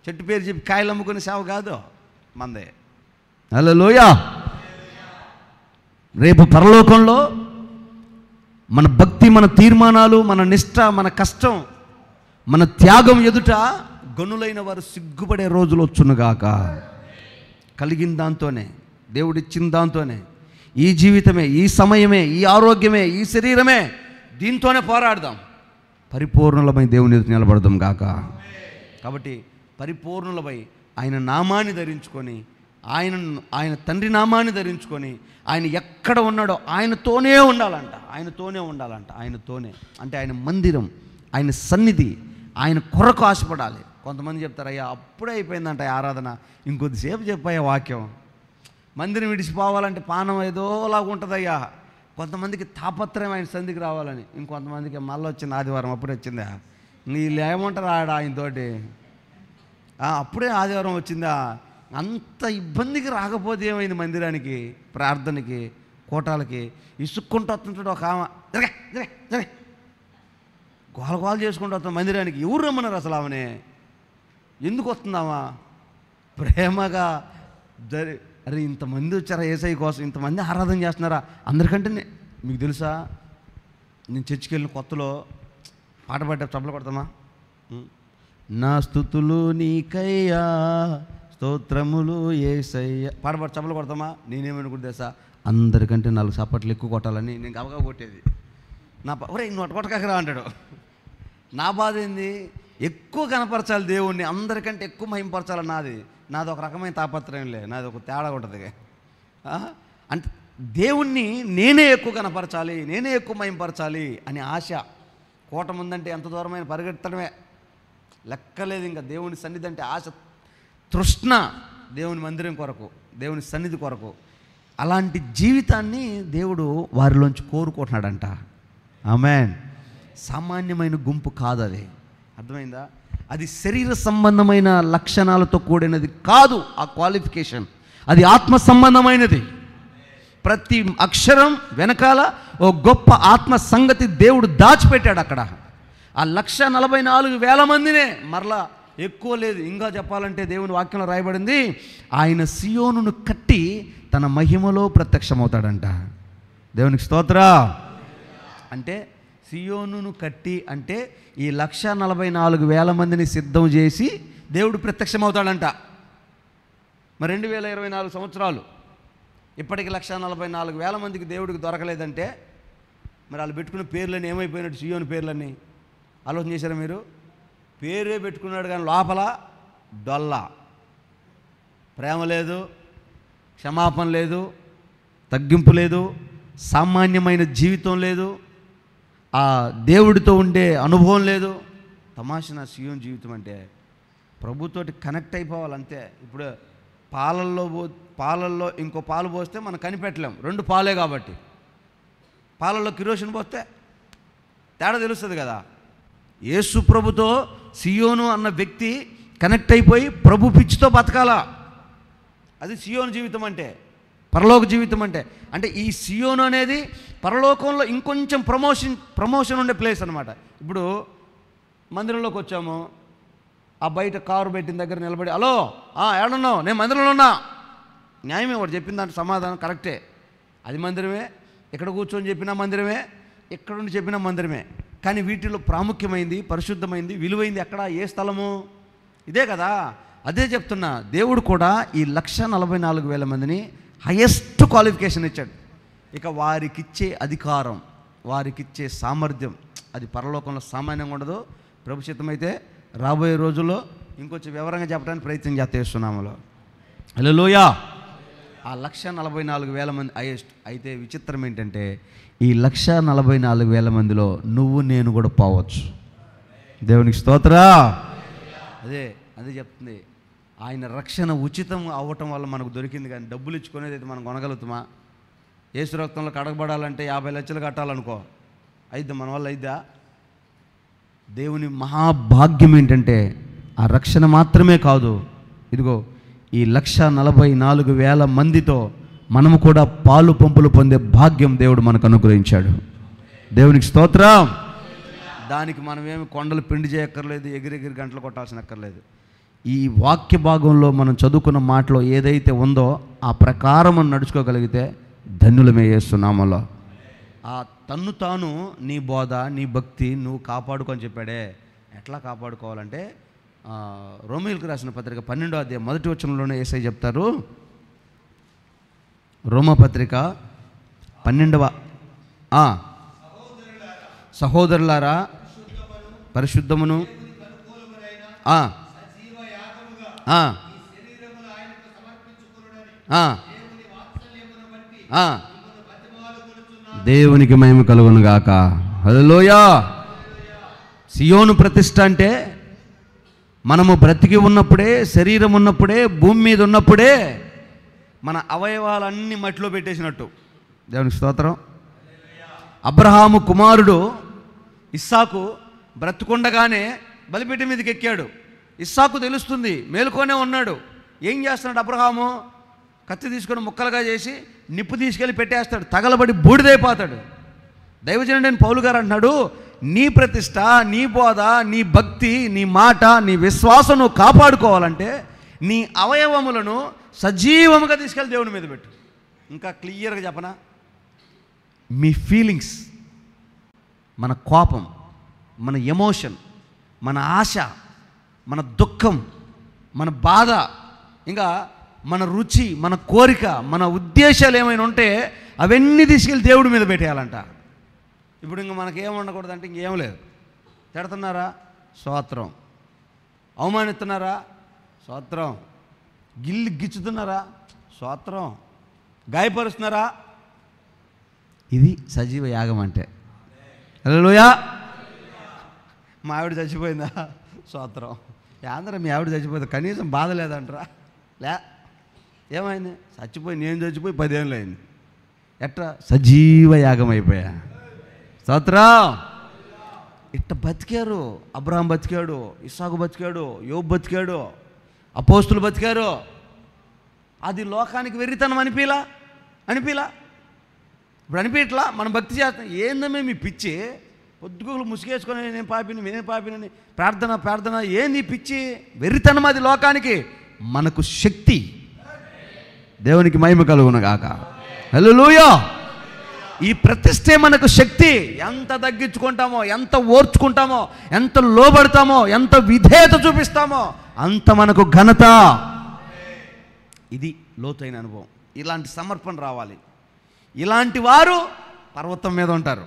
చెట్టు పేరు చెప్పి కాయలు అమ్ముకునే సేవ కాదు మందే. హల్లెలూయా. రేపు పరలోకంలో మన భక్తి, మన తీర్మానాలు, మన నిష్ఠ, మన కష్టం, మన త్యాగం ఎదుట గనులైన వారు సిగ్గుపడే రోజులు వచ్చునుగాక. కలిగిన దాంతోనే, దేవుడిచ్చిన దాంతోనే, ఈ జీవితమే, ఈ సమయమే, ఈ ఆరోగ్యమే, ఈ శరీరమే, దీంతోనే పోరాడదాం. పరిపూర్ణులమై దేవుని ఎదుట నిలబడదాం గాక. కాబట్టి పరిపూర్ణులమై ఆయన నామాన్ని ధరించుకొని, ఆయన తండ్రి నామాన్ని ధరించుకొని, ఆయన ఎక్కడ ఉన్నాడో ఆయనతోనే ఉండాలంట. ఆయనతోనే అంటే ఆయన మందిరం, ఆయన సన్నిధి, ఆయన కొరకు ఆశపడాలి. కొంతమంది చెప్తారు, అయ్యా అప్పుడే అయిపోయిందంట ఆరాధన, ఇంకొద్దిసేపు చెప్పాయా వాక్యం. మందిరం విడిచిపోవాలంటే పానం ఏదోలాగా ఉంటుందయ్యా. కొంతమందికి తాపత్రయం ఆయన సంధికి రావాలని, ఇంకొంతమందికి మళ్ళీ వచ్చింది ఆదివారం అప్పుడే వచ్చిందా. వీళ్ళు ఏమంటారు ఆయనతోటి, అప్పుడే ఆదివారం వచ్చిందా. అంత ఇబ్బందికి రాకపోతే ఏమైంది? మందిరానికి, ప్రార్థనకి, కోటాలకి ఇసుక్కుంటూ వస్తుంటాడు ఒక ఆమె, జరగే గోల చేసుకుంటూ వస్తాం మందిరానికి. ఎవరు రమ్మన్నారు అసలు ఆమెనే? ఎందుకు వస్తుందామా? ప్రేమగా అరే ఇంతమంది వచ్చారా యేసయ్య కోసం, ఇంతమంది ఆరాధన చేస్తున్నారా. అందరికంటే మీకు తెలుసా, నేను చర్చికి వెళ్ళిన కొత్తలో పాట పాడే చప్పలు కొడతామా, నా స్తుతులు నీకయ్యా స్తోత్రములు యేసయ్య పాడబడి చప్పలు కొడతామా. నేనేమనుకుంటే తెలుసా, అందరికంటే 4 చప్పట్లు ఎక్కువ కొట్టాలని నేను గబగా కొట్టేది. ఒరే నువ్వు కొట్టకరా అంటాడు. నా బాధ ఏంది, ఎక్కువ కనపరచాలి దేవుణ్ణి, అందరికంటే ఎక్కువ మహింపరచాలి. నాది ఒక రకమైన తాపత్రయం లే, నాది ఒక తేడా ఉంటుంది. అంటే దేవుణ్ణి నేనే ఎక్కువ కనపరచాలి, నేనే ఎక్కువ మహింపరచాలి అని ఆశ. కోట ముందంటే ఎంత దూరమైన పరిగెత్తడమే, లెక్కలేదు. ఇంకా దేవుని సన్నిధి అంటే ఆశ, తృష్ణ, దేవుని మందిరం కొరకు, దేవుని సన్నిధి కొరకు. అలాంటి జీవితాన్ని దేవుడు వారిలోంచి కోరుకుంటున్నాడంట. ఆమేన్. సామాన్యమైన గుంపు కాదు అది, అర్థమైందా? అది శరీర సంబంధమైన లక్షణాలతో కూడినది కాదు. ఆ క్వాలిఫికేషన్ అది ఆత్మ సంబంధమైనది. ప్రతి అక్షరం వెనకాల ఓ గొప్ప ఆత్మ సంగతి దేవుడు దాచిపెట్టాడు అక్కడ. ఆ 144,000 మందినే, మరలా ఎక్కువ లేదు. ఇంకా చెప్పాలంటే దేవుని వాక్యంలో రాయబడింది, ఆయన సియోనును కట్టి తన మహిమలో ప్రత్యక్షమవుతాడంట. దేవునికి స్తోత్ర. అంటే సియోనును కట్టి అంటే ఈ 144,000 మందిని సిద్ధం చేసి దేవుడు ప్రత్యక్షమవుతాడంట. మరి 2024 సంవత్సరాలు ఇప్పటికి 144,000 మందికి దేవుడికి దొరకలేదంటే మరి వాళ్ళు పెట్టుకున్న పేర్లన్నీ ఏమైపోయినట్టు? సియోను పేర్లన్నీ ఆలోచన చేశారా మీరు? పేరే పెట్టుకున్నాడు కానీ లోపల డొల్ల, ప్రేమ లేదు, క్షమాపణ లేదు, తగ్గింపు లేదు, సామాన్యమైన జీవితం లేదు, ఆ దేవుడితో ఉండే అనుభవం లేదు. తమాషా సియోను జీవితం అంటే ప్రభుతోటి కనెక్ట్ అయిపోవాలంతే. ఇప్పుడు పాలల్లో ఇంకో పాలు పోస్తే మనం కనిపెట్టలేం, 2 పాలే కాబట్టి. పాలల్లో కిరోసిన్ పోస్తే తేడా తెలుస్తుంది కదా. యేసు ప్రభుతో సియోను అన్న వ్యక్తి కనెక్ట్ అయిపోయి ప్రభు పిచ్చితో బతకాల. అది సియోను జీవితం అంటే, పరలోక జీవితం అంటే. అంటే ఈ సియోను అనేది పరలోకంలో ఇంకొంచెం ప్రమోషన్ ఉండే ప్లేస్ అనమాట. ఇప్పుడు మందిరంలోకి వచ్చాము, ఆ బయట కారు పెట్టిన దగ్గర నిలబడి, హలో ఏడున్నావు, నేను మందిరంలో ఉన్నా, న్యాయమే, వాడు చెప్పిన దాంట్లో సమాధానం కరెక్టే. అది మందిరమే, ఇక్కడ కూర్చొని చెప్పిన మందిరమే, ఇక్కడ నుండి చెప్పిన మందిరమే. కానీ వీటిలో ప్రాముఖ్యమైంది, పరిశుద్ధమైంది, విలువైంది ఎక్కడ, ఏ స్థలము? ఇదే కదా. అదే చెప్తున్నా, దేవుడు కూడా ఈ 144,000 మందిని హైయెస్ట్ క్వాలిఫికేషన్ ఇచ్చాడు. ఇక వారికిచ్చే అధికారం, వారికిచ్చే సామర్థ్యం అది పరలోకంలో సామాన్యంగా ఉండదు. ప్రభు చిత్తమైతే రాబోయే రోజుల్లో ఇంకొంచెం వివరంగా చెప్పడానికి ప్రయత్నం చేస్తున్నాములో. హల్లెలూయా. ఆ 144,000 మంది హైయెస్ట్. అయితే విచిత్రం ఏంటంటే ఈ 144,000 మందిలో నువ్వు నేను కూడా పోవచ్చు. దేవునికి స్తోత్రా. అదే చెప్తుంది. ఆయన రక్షణ ఉచితం అవ్వటం వల్ల మనకు దొరికింది, కానీ డబ్బులు ఇచ్చుకునేది అయితే మనం కొనగలుగుతామా? యేసు రక్తంలో కడగబడాలంటే 50 లక్షలు కట్టాలనుకో, అయిద్దా? మన వల్ల అయిద్దా? దేవుని మహాభాగ్యం ఏంటంటే ఆ రక్షణ మాత్రమే కాదు, ఇదిగో ఈ 144,000 మందితో మనము కూడా పాలు పంపులు పొందే భాగ్యం దేవుడు మనకు అనుగ్రహించాడు. దేవునికి స్తోత్రం. దానికి మనమేమి కొండలు పిండి చేయక్కర్లేదు, ఎగిరెగిరి గంటలు కొట్టాల్సిన అక్కర్లేదు. ఈ వాక్య భాగంలో మనం చదువుకున్న మాటలో ఏదైతే ఉందో ఆ ప్రకారం మనం నడుచుకోగలిగితే ధన్యులమే యేసునామములో. ఆ తన్ను తాను నీ బోధ, నీ భక్తి నువ్వు కాపాడుకొని చెప్పాడే. ఎట్లా కాపాడుకోవాలంటే రోమీయులకు రాసిన పత్రిక 12వ అధ్యాయం 1వ వచనంలోనే యేసయ్య చెప్తారు. రోమపత్రిక 12వ సహోదరులారా, పరిశుద్ధమును దేవునికి మహిమ కలుగును గాక. హల్లెలూయా. సియోను ప్రతిష్ట అంటే మనము బ్రతికి ఉన్నప్పుడే, శరీరం ఉన్నప్పుడే, భూమి మీద ఉన్నప్పుడే మన అవయవాలన్నీ మట్టిలో పెట్టేసినట్టు. దేవునికి స్తోత్రం. అబ్రహాము కుమారుడు ఇస్సాకు బ్రతుకుండగానే బలిపీఠం మీదకి ఎక్కాడు. ఇస్సాకు తెలుస్తుంది, మేలుకొనే ఉన్నాడు. ఏం చేస్తున్నాడు అబ్రహాము? కత్తి తీసుకొని ముక్కలుగా చేసి నిప్పు తీసుకెళ్ళి పెట్టేస్తాడు, తగలబడి బూడిదైపోతాడు. దైవజనుడైన పౌలు గారు అంటున్నాడు, నీ ప్రతిష్ట, నీ బోధ, నీ భక్తి, నీ మాట, నీ విశ్వాసం నువ్వు కాపాడుకోవాలంటే నీ అవయవములను సజీవముగా తీసుకెళ్ళి దేవుని మీద పెట్టు. ఇంకా క్లియర్గా చెప్పనా, మీ ఫీలింగ్స్, మన కోపం, మన ఎమోషన్, మన ఆశ, మన దుఃఖం, మన బాధ, ఇంకా మన రుచి, మన కోరిక, మన ఉద్దేశాలు ఏమైనా ఉంటే అవన్నీ తీసుకెళ్ళి దేవుడి మీద పెట్టేయాలంట. ఇప్పుడు ఇంక మనకేం ఉండకూడదు అంటే ఇంకేం లేదు. తిడుతున్నారా? స్తోత్రం. అవమానిస్తున్నారా? స్తోత్రం. గిచ్చుతున్నారా? స్తోత్రం. గాయపరుస్తున్నారా? ఇది సజీవ యాగం అంటే. హల్లెలూయా. మా ఆవిడ చచ్చిపోయిందా? స్తోత్రం. యాందరూ మీ ఆవిడ చచ్చిపోయింది, కనీసం బాధ లేదంటారా? ఏమైంది? చచ్చిపోయి, నేను చచ్చిపోయి 10 ఏళ్ళు అయింది. ఎట్లా? సజీవ యాగం అయిపోయా. స్తోత్రం. ఇట్ట బతికారు. అబ్రహాం బతికాడు, ఇస్సాకు బతికాడు, యోబు బతికాడు, అపోస్తులు బతికారు. అది లోకానికి వెర్రితనం అనిపిలా? ఇప్పుడు అనిపించట్లా? మనం భక్తి చేస్తాం. ఏందమే మీ పిచ్చి? పొద్దుగులు ముసుగేసుకొని నేను పాపినని ప్రార్థన ఏంది పిచ్చి? వెర్రితనం అది లోకానికి. మనకు శక్తి. దేవునికి మహిమ కలుగును గాక. హల్లెలూయా. ఈ ప్రతిష్ఠే మనకు శక్తి. ఎంత తగ్గించుకుంటామో, ఎంత ఓర్చుకుంటామో, ఎంత లోబడతామో, ఎంత విధేయత చూపిస్తామో అంత మనకు ఘనత. ఇది లోతైన అనుభవం. ఇలాంటి సమర్పణ రావాలి. ఇలాంటి వారు పర్వతం మీద ఉంటారు.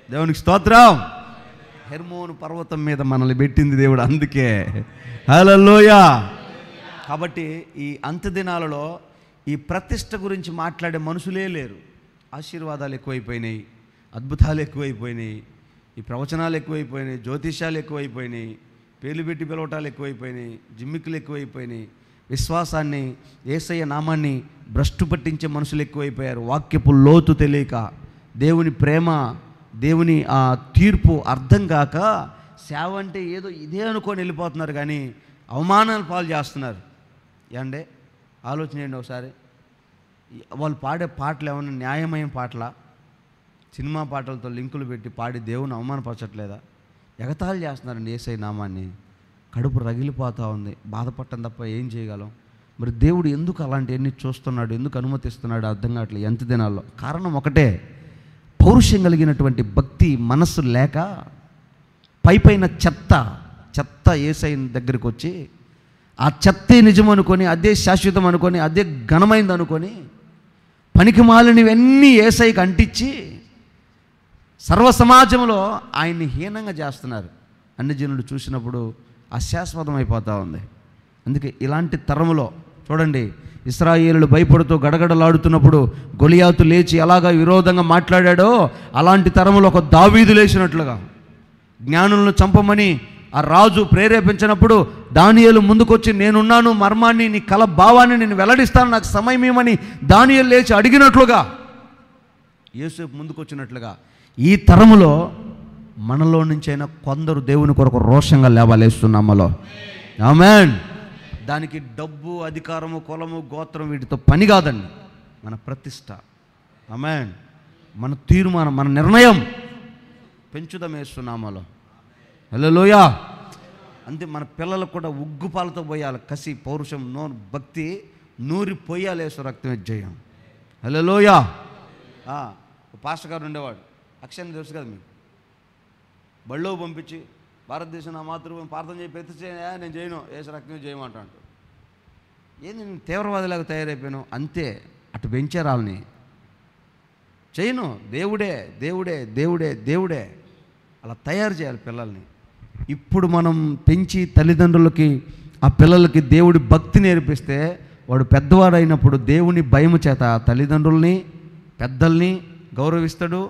దేవునికి స్తోత్రం. హెర్మోను పర్వతం మీద మనల్ని పెట్టింది దేవుడు, అందుకే. హల్లెలూయా. కాబట్టి ఈ అంత్య దినాలలో ఈ ప్రతిష్ట గురించి మాట్లాడే మనుషులే లేరు. ఆశీర్వాదాలు ఎక్కువైపోయినాయి, అద్భుతాలు ఎక్కువైపోయినాయి, ఈ ప్రవచనాలు ఎక్కువైపోయినాయి, జ్యోతిష్యాలు ఎక్కువైపోయినాయి, పేర్లు పెట్టి పిలవటాలు ఎక్కువైపోయినాయి, జిమ్మిక్కులు ఎక్కువైపోయినాయి. విశ్వాసాన్ని, యేసయ్య నామాన్ని భ్రష్టు పట్టించే మనుషులు ఎక్కువైపోయారు. వాక్యపు లోతు తెలియక, దేవుని ప్రేమ, దేవుని ఆ తీర్పు అర్థం కాక సేవ అంటే ఏదో ఇదే అనుకొని వెళ్ళిపోతున్నారు, కానీ అవమానాలు పాలు చేస్తున్నారు. ఏమంటే ఆలోచన చేయండి ఒకసారి. వాళ్ళు పాడే పాటలు ఏమన్నా న్యాయమైన పాటలా? సినిమా పాటలతో లింకులు పెట్టి పాడి దేవుని అవమానపరచట్లేదా? ఎగతాళి చేస్తున్నారండి యేసయ్య నామాన్ని. కడుపు రగిలిపోతూ ఉంది, బాధపడటం తప్ప ఏం చేయగలం? మరి దేవుడు ఎందుకు అలాంటివన్నీ చూస్తున్నాడు, ఎందుకు అనుమతిస్తున్నాడు అర్థం కావట్లేదు. ఎంత దినాల్లో కారణం ఒకటే, పౌరుషం కలిగినటువంటి భక్తి మనస్సు లేక పైపైన చెత్త యేసయ్య దగ్గరికి వచ్చి ఆ చెత్తే నిజం అనుకొని, అదే శాశ్వతం అనుకొని, అదే ఘనమైంది అనుకొని పనికి మాలినవన్నీ యేసయ్యకి అంటించి సర్వ సమాజంలో ఆయన్ని హీనంగా చేస్తున్నారు. అన్ని జనులు చూసినప్పుడు అశాశ్వతం అయిపోతూ ఉంది. అందుకే ఇలాంటి తరములో చూడండి, ఇశ్రాయేలులు భయపడుతూ గడగడలాడుతున్నప్పుడు గొలియాతు లేచి ఎలాగా విరోధంగా మాట్లాడాడో, అలాంటి తరములో ఒక దావీదు లేచినట్లుగా జ్ఞానులను చంపమని ఆ రాజు ప్రేరేపించినప్పుడు దానియేలు ముందుకొచ్చి, నేనున్నాను, మర్మాన్ని, నీ కల భావాన్ని నేను వెల్లడిస్తాను, నాకు సమయం ఏమని దానియేలు లేచి అడిగినట్లుగా, యోసేపు ముందుకొచ్చినట్లుగా ఈ తరములో మనలో నుంచైనా కొందరు దేవుని కొరకు రోషంగా లేవాలేస్తున్నామలో. ఆమేన్. దానికి డబ్బు, అధికారము, కులము, గోత్రం వీటితో పని కాదండి. మన ప్రతిష్ట, ఆమేన్, మన తీర్మానం, మన నిర్ణయం పెంచుదామేస్తున్నామలో. హల్లెలూయా. అంతే. మన పిల్లలకు కూడా ఉగ్గుపాలతో పోయాలి, కసి, పౌరుషం, భక్తి నూరి పోయాలి, యేసు రక్తం జయం. హల్లెలూయా. పాస్టర్ గారు ఉండేవాడు, అక్షయని తెలుసు కదా మీకు, బళ్ళో పంపించి భారతదేశం నా మాతృభూమి ప్రార్థన చేయి, ప్రతి నేను చేయను, యేసు రక్తం చేయమంటాడు. ఏంది నేను తీవ్రవాదిలాగా తయారైపోయాను? అంతే, అటు పెంచారు వాళ్ళని. చేయను, దేవుడే దేవుడే దేవుడే దేవుడే అలా తయారు చేయాలి పిల్లల్ని. ఇప్పుడు మనం పెంచి తల్లిదండ్రులకి, ఆ పిల్లలకి దేవుడి భక్తి నేర్పిస్తే వాడు పెద్దవాడు అయినప్పుడు దేవుని భయము చేత తల్లిదండ్రుల్ని, పెద్దల్ని గౌరవిస్తాడు,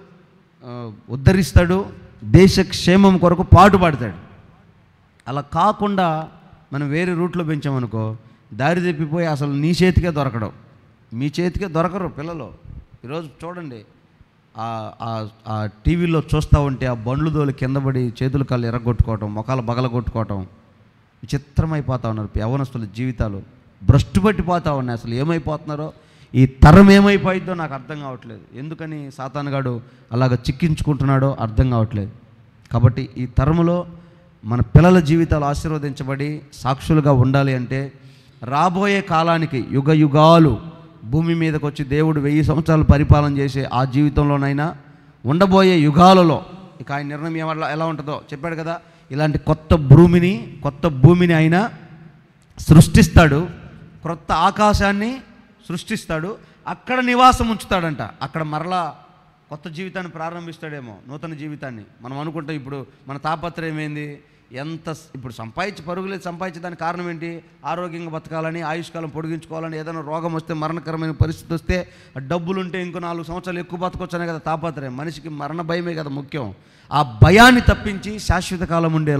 ఉద్ధరిస్తాడు, దేశ క్షేమం కొరకు పాటుపడతాడు. అలా కాకుండా మనం వేరే రూట్లో పెంచామనుకో, దారి తప్పిపోయి అసలు నీ చేతికే దొరకడం, మీ చేతికే దొరకరు పిల్లలు. ఈరోజు చూడండి, ఆ టీవీలో చూస్తూ ఉంటే ఆ బండ్లు దోలి కింద పడి చేతులు కాళ్ళు ఎర్రగొట్టుకోవటం, మొఖాలు బగలగొట్టుకోవటం, విచిత్రమైపోతూ ఉన్నారు. యవ్వనస్తుల జీవితాలు భ్రష్టు పట్టిపోతూ ఉన్నాయి. అసలు ఏమైపోతున్నారో, ఈ తరం ఏమైపోయిందో నాకు అర్థం కావట్లేదు. ఎందుకని సాతానుగాడు అలాగ చిక్కించుకుంటున్నాడో అర్థం కావట్లేదు. కాబట్టి ఈ తరములో మన పిల్లల జీవితాలు ఆశీర్వదించబడి సాక్షులుగా ఉండాలి అంటే, రాబోయే కాలానికి యుగ యుగాలు భూమి మీదకి వచ్చి దేవుడు 1000 సంవత్సరాలు పరిపాలన చేసే ఆ జీవితంలోనైనా, ఉండబోయే యుగాలలో ఇక ఆయన నిర్ణయం ఎలా ఉంటుందో చెప్పాడు కదా. ఇలాంటి కొత్త భూమిని ఆయన సృష్టిస్తాడు, క్రొత్త ఆకాశాన్ని సృష్టిస్తాడు, అక్కడ నివాసం ఉంచుతాడంట. అక్కడ మరలా కొత్త జీవితాన్ని ప్రారంభిస్తాడేమో, నూతన జీవితాన్ని. మనం అనుకుంటాం ఇప్పుడు మన తాపత్రయం ఏంది, ఇప్పుడు పరుగులేదు సంపాదించడానికి కారణం ఏంటి? ఆరోగ్యంగా బతకాలని, ఆయుష్కాలం పొడిగించుకోవాలని, ఏదైనా రోగం వస్తే, మరణకరమైన పరిస్థితి వస్తే డబ్బులుంటే ఇంకో 4 సంవత్సరాలు ఎక్కువ బతకొచ్చనే కదా తాపత్రయం. మనిషికి మరణ భయమే కదా ముఖ్యం. ఆ భయాన్ని తప్పించి శాశ్వత కాలం ఉండే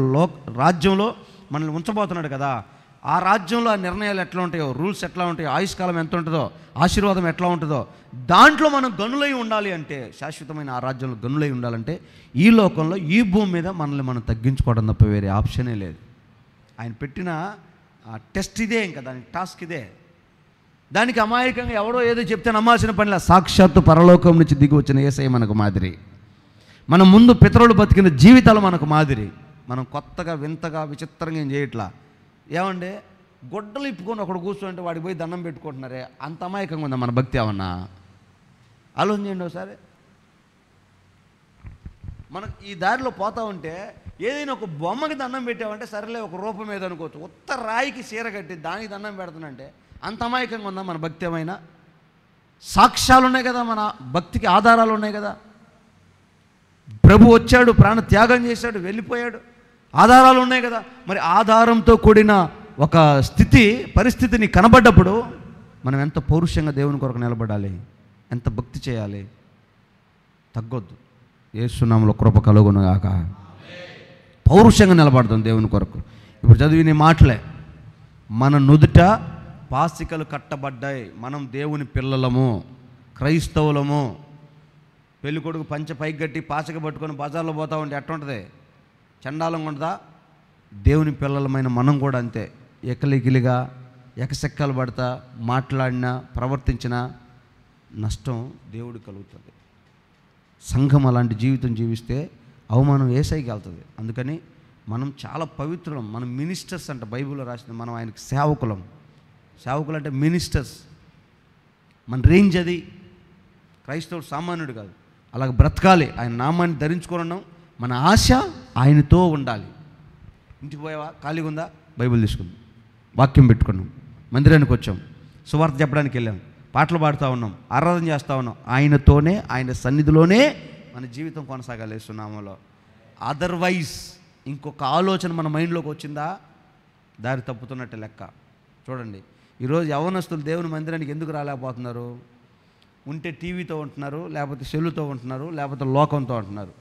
రాజ్యంలో మనల్ని ఉంచబోతున్నాడు కదా. ఆ రాజ్యంలో ఆ నిర్ణయాలు ఎట్లా ఉంటాయో, రూల్స్ ఎట్లా ఉంటాయో, ఆయుష్కాలం ఎంత ఉంటుందో, ఆశీర్వాదం ఎట్లా ఉంటుందో, దాంట్లో మనం గనులై ఉండాలి అంటే, శాశ్వతమైన ఆ రాజ్యంలో గనులై ఉండాలంటే, ఈ లోకంలో ఈ భూమి మీద మనల్ని మనం తగ్గించుకోవడం తప్ప వేరే ఆప్షనే లేదు. ఆయన పెట్టిన టెస్ట్ ఇదే, ఇంకా దానికి టాస్క్ ఇదే. దానికి అమాయకంగా ఎవడో ఏదో చెప్తే నమ్మాల్సిన పనిలా. సాక్షాత్తు పరలోకం నుంచి దిగి వచ్చిన యేసయ్య మనకు మాదిరి. మనం ముందు పితరులు బతికిన జీవితాలు మనకు మాదిరి. మనం కొత్తగా, వింతగా, విచిత్రంగా ఏం చేయట్లా. ఏమంటే గొడ్డలు ఇప్పుకొని ఒకడు కూర్చోంటే వాడికి పోయి దండం పెట్టుకుంటున్నారే, అంత అమాయకంగా ఉందా మన భక్తి? ఏమన్నా ఆలోచన చేయండి ఒకసారి. మనకు ఈ దారిలో పోతా ఉంటే ఏదైనా ఒక బొమ్మకి దండం పెట్టామంటే సరేలే, ఒక రూపం ఏదో అనుకోవచ్చు. ఉత్త రాయికి చీర కట్టి దానికి దండం పెడుతున్నంటే అంత అమాయకంగా ఉందా మన భక్తి? ఏమైనా సాక్ష్యాలు ఉన్నాయి కదా, మన భక్తికి ఆధారాలు ఉన్నాయి కదా. ప్రభు వచ్చాడు, ప్రాణ త్యాగం చేశాడు, వెళ్ళిపోయాడు, ఆధారాలు ఉన్నాయి కదా. మరి ఆధారంతో కూడిన ఒక పరిస్థితిని కనబడ్డప్పుడు మనం ఎంత పౌరుషంగా దేవుని కొరకు నిలబడాలి, ఎంత భక్తి చేయాలి, తగ్గొద్దు. యేసు నామములో కృప కలుగునుగాక. పౌరుషంగా నిలబడదాం దేవుని కొరకు. ఇప్పుడు చదివిన మాటలే, మన నుదుట పాసికలు కట్టబడ్డాయి, మనం దేవుని పిల్లలము, క్రైస్తవులము. పెళ్ళికొడుకు పంచె పైకి కట్టి పాసిక పట్టుకొని బజార్లో పోతా ఉంటే ఎట్టుంటుంది? చండాలంగా ఉంటుందా? దేవుని పిల్లలమైన మనం కూడా అంతే. ఎకలికిలిగా ఎకసెక్కలు పడతా మాట్లాడినా ప్రవర్తించినా నష్టం దేవుడు కలుగుతుంది. సంఘం అలాంటి జీవితం జీవిస్తే అవమానం యేసయ్యకి వెళ్తుంది. అందుకని మనం చాలా పవిత్రులం. మనం మినిస్టర్స్ అంట, బైబిల్లో రాసింది. మనం ఆయనకి సేవకులం. సేవకులు అంటే మినిస్టర్స్. మన రేంజ్ అది. క్రైస్తవుడు సామాన్యుడు కాదు. అలాగ బ్రతకాలి, ఆయన నామాన్ని ధరించుకున్నాం. మన ఆశ ఆయనతో ఉండాలి. ఇంటికి పోయావా? ఖాళీగా ఉందా? బైబిల్ తీసుకుందాం, వాక్యం పెట్టుకున్నాం, మందిరానికి వచ్చాం, సువార్త చెప్పడానికి వెళ్ళాం, పాటలు పాడుతూ ఉన్నాం, ఆరాధన చేస్తూ ఉన్నాం. ఆయనతోనే, ఆయన సన్నిధిలోనే మన జీవితం కొనసాగాలి యేసు నామములో. అదర్వైజ్ ఇంకొక ఆలోచన మన మైండ్లోకి వచ్చిందా, దారి తప్పుతున్నట్టు లెక్క. చూడండి, ఈరోజు యవ్వనస్తులు దేవుని మందిరానికి ఎందుకు రాలేకపోతున్నారు? ఉంటే టీవీతో ఉంటున్నారు, లేకపోతే సెల్లుతో ఉంటున్నారు, లేకపోతే లోకంతో ఉంటున్నారు.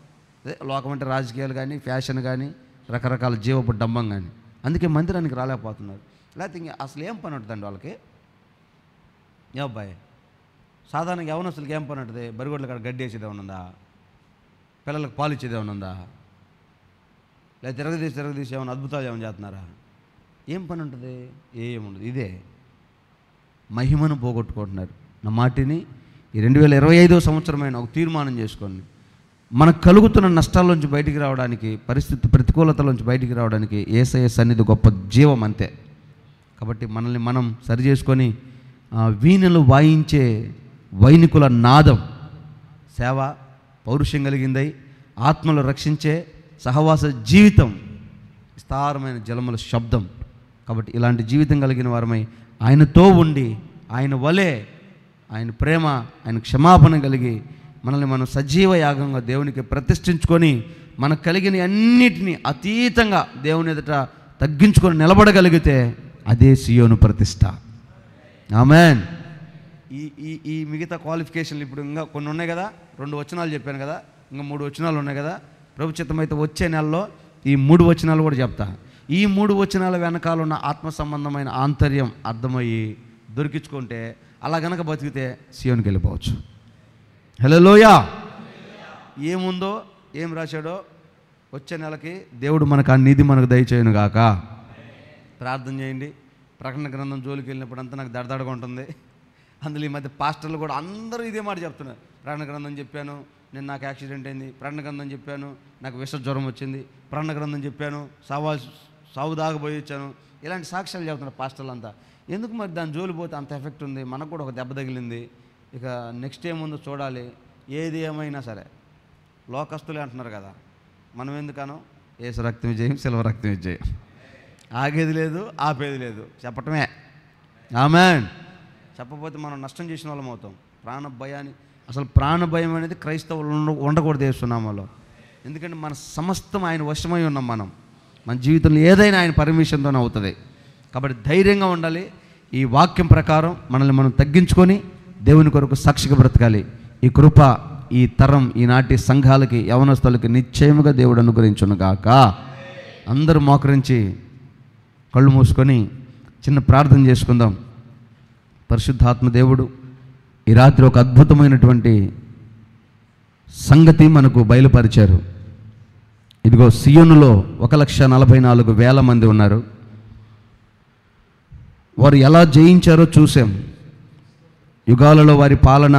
అదే లోకం అంటే రాజకీయాలు కానీ, ఫ్యాషన్ కానీ, రకరకాల జీవపు డంబం కానీ. అందుకే మందిరానికి రాలేకపోతున్నారు. లేకపోతే ఇంకా అసలు ఏం పని ఉంటుందండి వాళ్ళకి? ఏ అబ్బాయి, సాధారణంగా యవ్వనస్తులకి ఏం పని ఉంటుంది? బరిగొడ్ల కాడ గడ్డి వేసేది ఏమైనా ఉందా? పిల్లలకు పాలు ఇచ్చేది ఏమైనా ఉందా? లేదా తిరగదీసి ఏమైనా అద్భుతాలు ఏమైనా చేస్తున్నారా? ఏం పని ఉంటుంది? ఏముండదు. ఇదే మహిమను పోగొట్టుకుంటున్నారు. నా మాటిని ఈ 2025వ సంవత్సరమైన ఒక తీర్మానం చేసుకోండి. మనకు కలుగుతున్న నష్టాల్లోంచి బయటికి రావడానికి, పరిస్థితి ప్రతికూలతలోంచి బయటికి రావడానికి యేసయ్య సన్నిధి గొప్ప జీవం అంతే. కాబట్టి మనల్ని మనం సరి చేసుకొని వీణలు వాయించే వైనికుల నాదం సేవ, పౌరుషం కలిగిందై ఆత్మలు రక్షించే సహవాస జీవితం, విస్తారమైన జలముల శబ్దం. కాబట్టి ఇలాంటి జీవితం కలిగిన వారమై ఆయనతో ఉండి, ఆయన వలె, ఆయన ప్రేమ, ఆయన క్షమాపణ కలిగి మనల్ని మనం సజీవ యాగంగా దేవునికి ప్రతిష్ఠించుకొని మనకు కలిగిన అన్నిటినీ అతీతంగా దేవుని ఎదుట తగ్గించుకొని నిలబడగలిగితే అదే సియోను ప్రతిష్ట. ఆమేన్. ఈ మిగతా క్వాలిఫికేషన్లు ఇప్పుడు ఇంకా కొన్ని ఉన్నాయి కదా. 2 వచనాలు చెప్పాను కదా, ఇంకా 3 వచనాలు ఉన్నాయి కదా. ప్రభు చిత్తమైతే వచ్చే నెలలో ఈ 3 వచనాలు కూడా చెప్తా. ఈ 3 వచనాల వెనకాల ఉన్న ఆత్మ సంబంధమైన ఆంతర్యం అర్థమయ్యి దొరికించుకుంటే, అలా గనక బతికితే సియోనుకి వెళ్ళిపోవచ్చు. హల్లెలూయా. ఏముందో, ఏం రాశాడో వచ్చే నెలకి దేవుడు మనకు ఆ నిధి మనకు దయచేయను గాక. ప్రార్థన చేయండి. ప్రకటన గ్రంథం జోలికి వెళ్ళినప్పుడు అంతా నాకు దడదడగా ఉంటుంది. అందులో ఈ మధ్య పాస్టర్లు కూడా అందరూ ఇదే మాట చెప్తున్నారు. ప్రకటన గ్రంథం చెప్పాను, నేను నాకు యాక్సిడెంట్ అయింది. ప్రకటన గ్రంథం చెప్పాను, నాకు విష జ్వరం వచ్చింది. ప్రకటన గ్రంథం చెప్పాను, సావు దాగబోయి వచ్చాను. ఇలాంటి సాక్ష్యాలు చెప్తున్నారు పాస్టర్లు అంతా. ఎందుకు మరి దాని జోలి పోతే అంత ఎఫెక్ట్ ఉంది? మనకు కూడా ఒక దెబ్బ తగిలింది. ఇక నెక్స్ట్ ఏముందో చూడాలి. ఏది ఏమైనా సరే లోకస్తులే అంటున్నారు కదా, మనం ఎందుకనో యేసు రక్తం విజయం, సిల్వ రక్తం విజయం. ఆగేది లేదు, ఆపేది లేదు, చెప్పటమే. ఆమేన్. చెప్పకపోతే మనం నష్టం చేసిన వాళ్ళం అవుతాం. ప్రాణ భయాన్ని, అసలు ప్రాణ భయం అనేది క్రైస్తవులు ఉండకూడదు యేసు నామములో. ఎందుకంటే మన సమస్తం ఆయన వశమై ఉన్నాం. మన జీవితంలో ఏదైనా ఆయన పర్మిషన్తోనే అవుతుంది. కాబట్టి ధైర్యంగా ఉండాలి. ఈ వాక్యం ప్రకారం మనల్ని మనం తగ్గించుకొని దేవుని కొరకు సాక్షిగా బ్రతకాలి. ఈ కృప ఈ తరం, ఈనాటి సంఘాలకి, యవనస్తులకి నిశ్చయముగా దేవుడు అనుగ్రహించును గాక. అందరూ మోకరించి కళ్ళు మూసుకొని చిన్న ప్రార్థన చేసుకుందాం. పరిశుద్ధాత్మ దేవుడు ఈ రాత్రి ఒక అద్భుతమైనటువంటి సంగతి మనకు బయలుపరిచారు. ఇదిగో సియోనులో 1,44,000 మంది ఉన్నారు. వారు ఎలా జయించారో చూసాం. యుగాలలో వారి పాలన,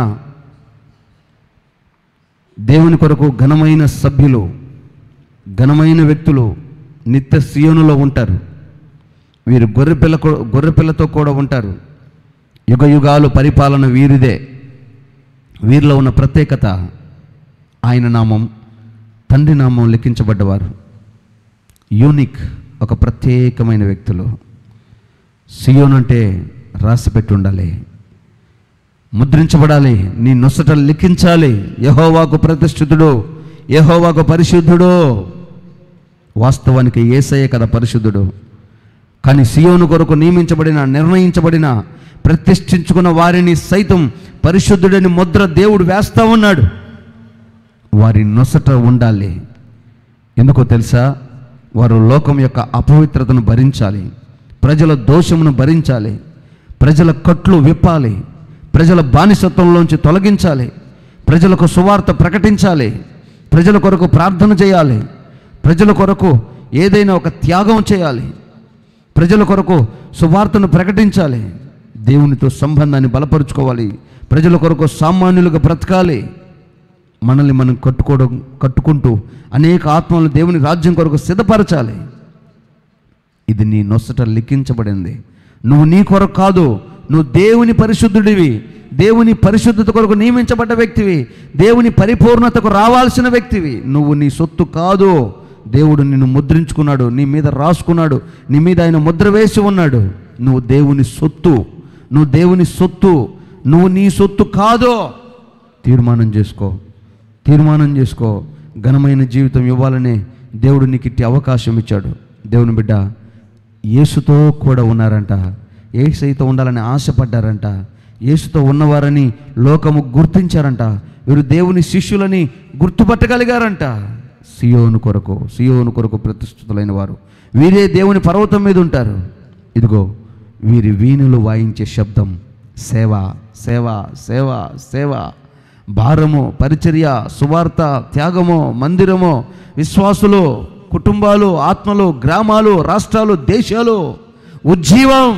దేవుని కొరకు ఘనమైన సభ్యులు, ఘనమైన వ్యక్తులు నిత్య సియోనులో ఉంటారు. వీరు గొర్రెపిల్లతో కూడా ఉంటారు. యుగ యుగాలు పరిపాలన వీరిదే. వీరిలో ఉన్న ప్రత్యేకత ఆయన నామం, తండ్రి నామం లెక్కించబడ్డవారు. యూనిక్, ఒక ప్రత్యేకమైన వ్యక్తులు. సియోను అంటే రాసిపెట్టి ఉండాలి, ముద్రించబడాలి, నీ నొసటలు లిఖించాలి. యెహోవాకు ప్రతిష్ఠితుడు, యెహోవాకు పరిశుద్ధుడు. వాస్తవానికి యేసయ్య కదా పరిశుద్ధుడు. కానీ సియోను కొరకు నియమించబడిన, నిర్ణయించబడిన ప్రతిష్ఠించుకున్న వారిని సైతం పరిశుద్ధుడని ముద్ర దేవుడు వేస్తూ ఉన్నాడు. వారి నొసట ఉండాలి. ఎందుకో తెలుసా? వారు లోకం యొక్క అపవిత్రతను భరించాలి, ప్రజల దోషమును భరించాలి, ప్రజల కట్లు విప్పాలి, ప్రజల బానిసత్వంలోంచి తొలగించాలి, ప్రజలకు సువార్త ప్రకటించాలి, ప్రజల కొరకు ప్రార్థన చేయాలి, ప్రజల కొరకు ఏదైనా ఒక త్యాగం చేయాలి, ప్రజల కొరకు సువార్తను ప్రకటించాలి, దేవునితో సంబంధాన్ని బలపరుచుకోవాలి, ప్రజల కొరకు సామాన్యులుగా బ్రతకాలి. మనల్ని మనం కట్టుకుంటూ అనేక ఆత్మలను దేవుని రాజ్యం కొరకు సిద్ధపరచాలి. ఇది నీ నొసట లిఖించబడింది. నువ్వు నీ కొరకు కాదు, నువ్వు దేవుని పరిశుద్ధుడివి, దేవుని పరిశుద్ధత కొరకు నియమించబడ్డ వ్యక్తివి, దేవుని పరిపూర్ణతకు రావాల్సిన వ్యక్తివి. నువ్వు నీ సొత్తు కాదు. దేవుడు నిన్ను ముద్రించుకున్నాడు, నీ మీద రాసుకున్నాడు, నీ మీద ఆయన ముద్ర వేసి ఉన్నాడు. నువ్వు దేవుని సొత్తు, నువ్వు దేవుని సొత్తు, నువ్వు నీ సొత్తు కాదు. తీర్మానం చేసుకో, తీర్మానం చేసుకో. ఘనమైన జీవితం ఇవ్వాలనే దేవుడు నీకు ఇట్టి అవకాశం ఇచ్చాడు. దేవుని బిడ్డ యేసుతో కూడా ఉన్నారంట, యేసుతో ఉండాలని ఆశపడ్డారంట, యేసుతో ఉన్నవారని లోకము గుర్తించారంట, వీరు దేవుని శిష్యులని గుర్తుపట్టగలిగారంట. సియోను కొరకు ప్రతిష్ఠితులైన వారు వీరే దేవుని పర్వతం మీద ఉంటారు. ఇదిగో వీరి వీణులు వాయించే శబ్దం సేవ, సేవ, సేవ, సేవ. భారము, పరిచర్య, సువార్త, త్యాగము, మందిరము, విశ్వాసులు, కుటుంబాలు, ఆత్మలు, గ్రామాలు, రాష్ట్రాలు, దేశాలు, ఉజ్జీవం.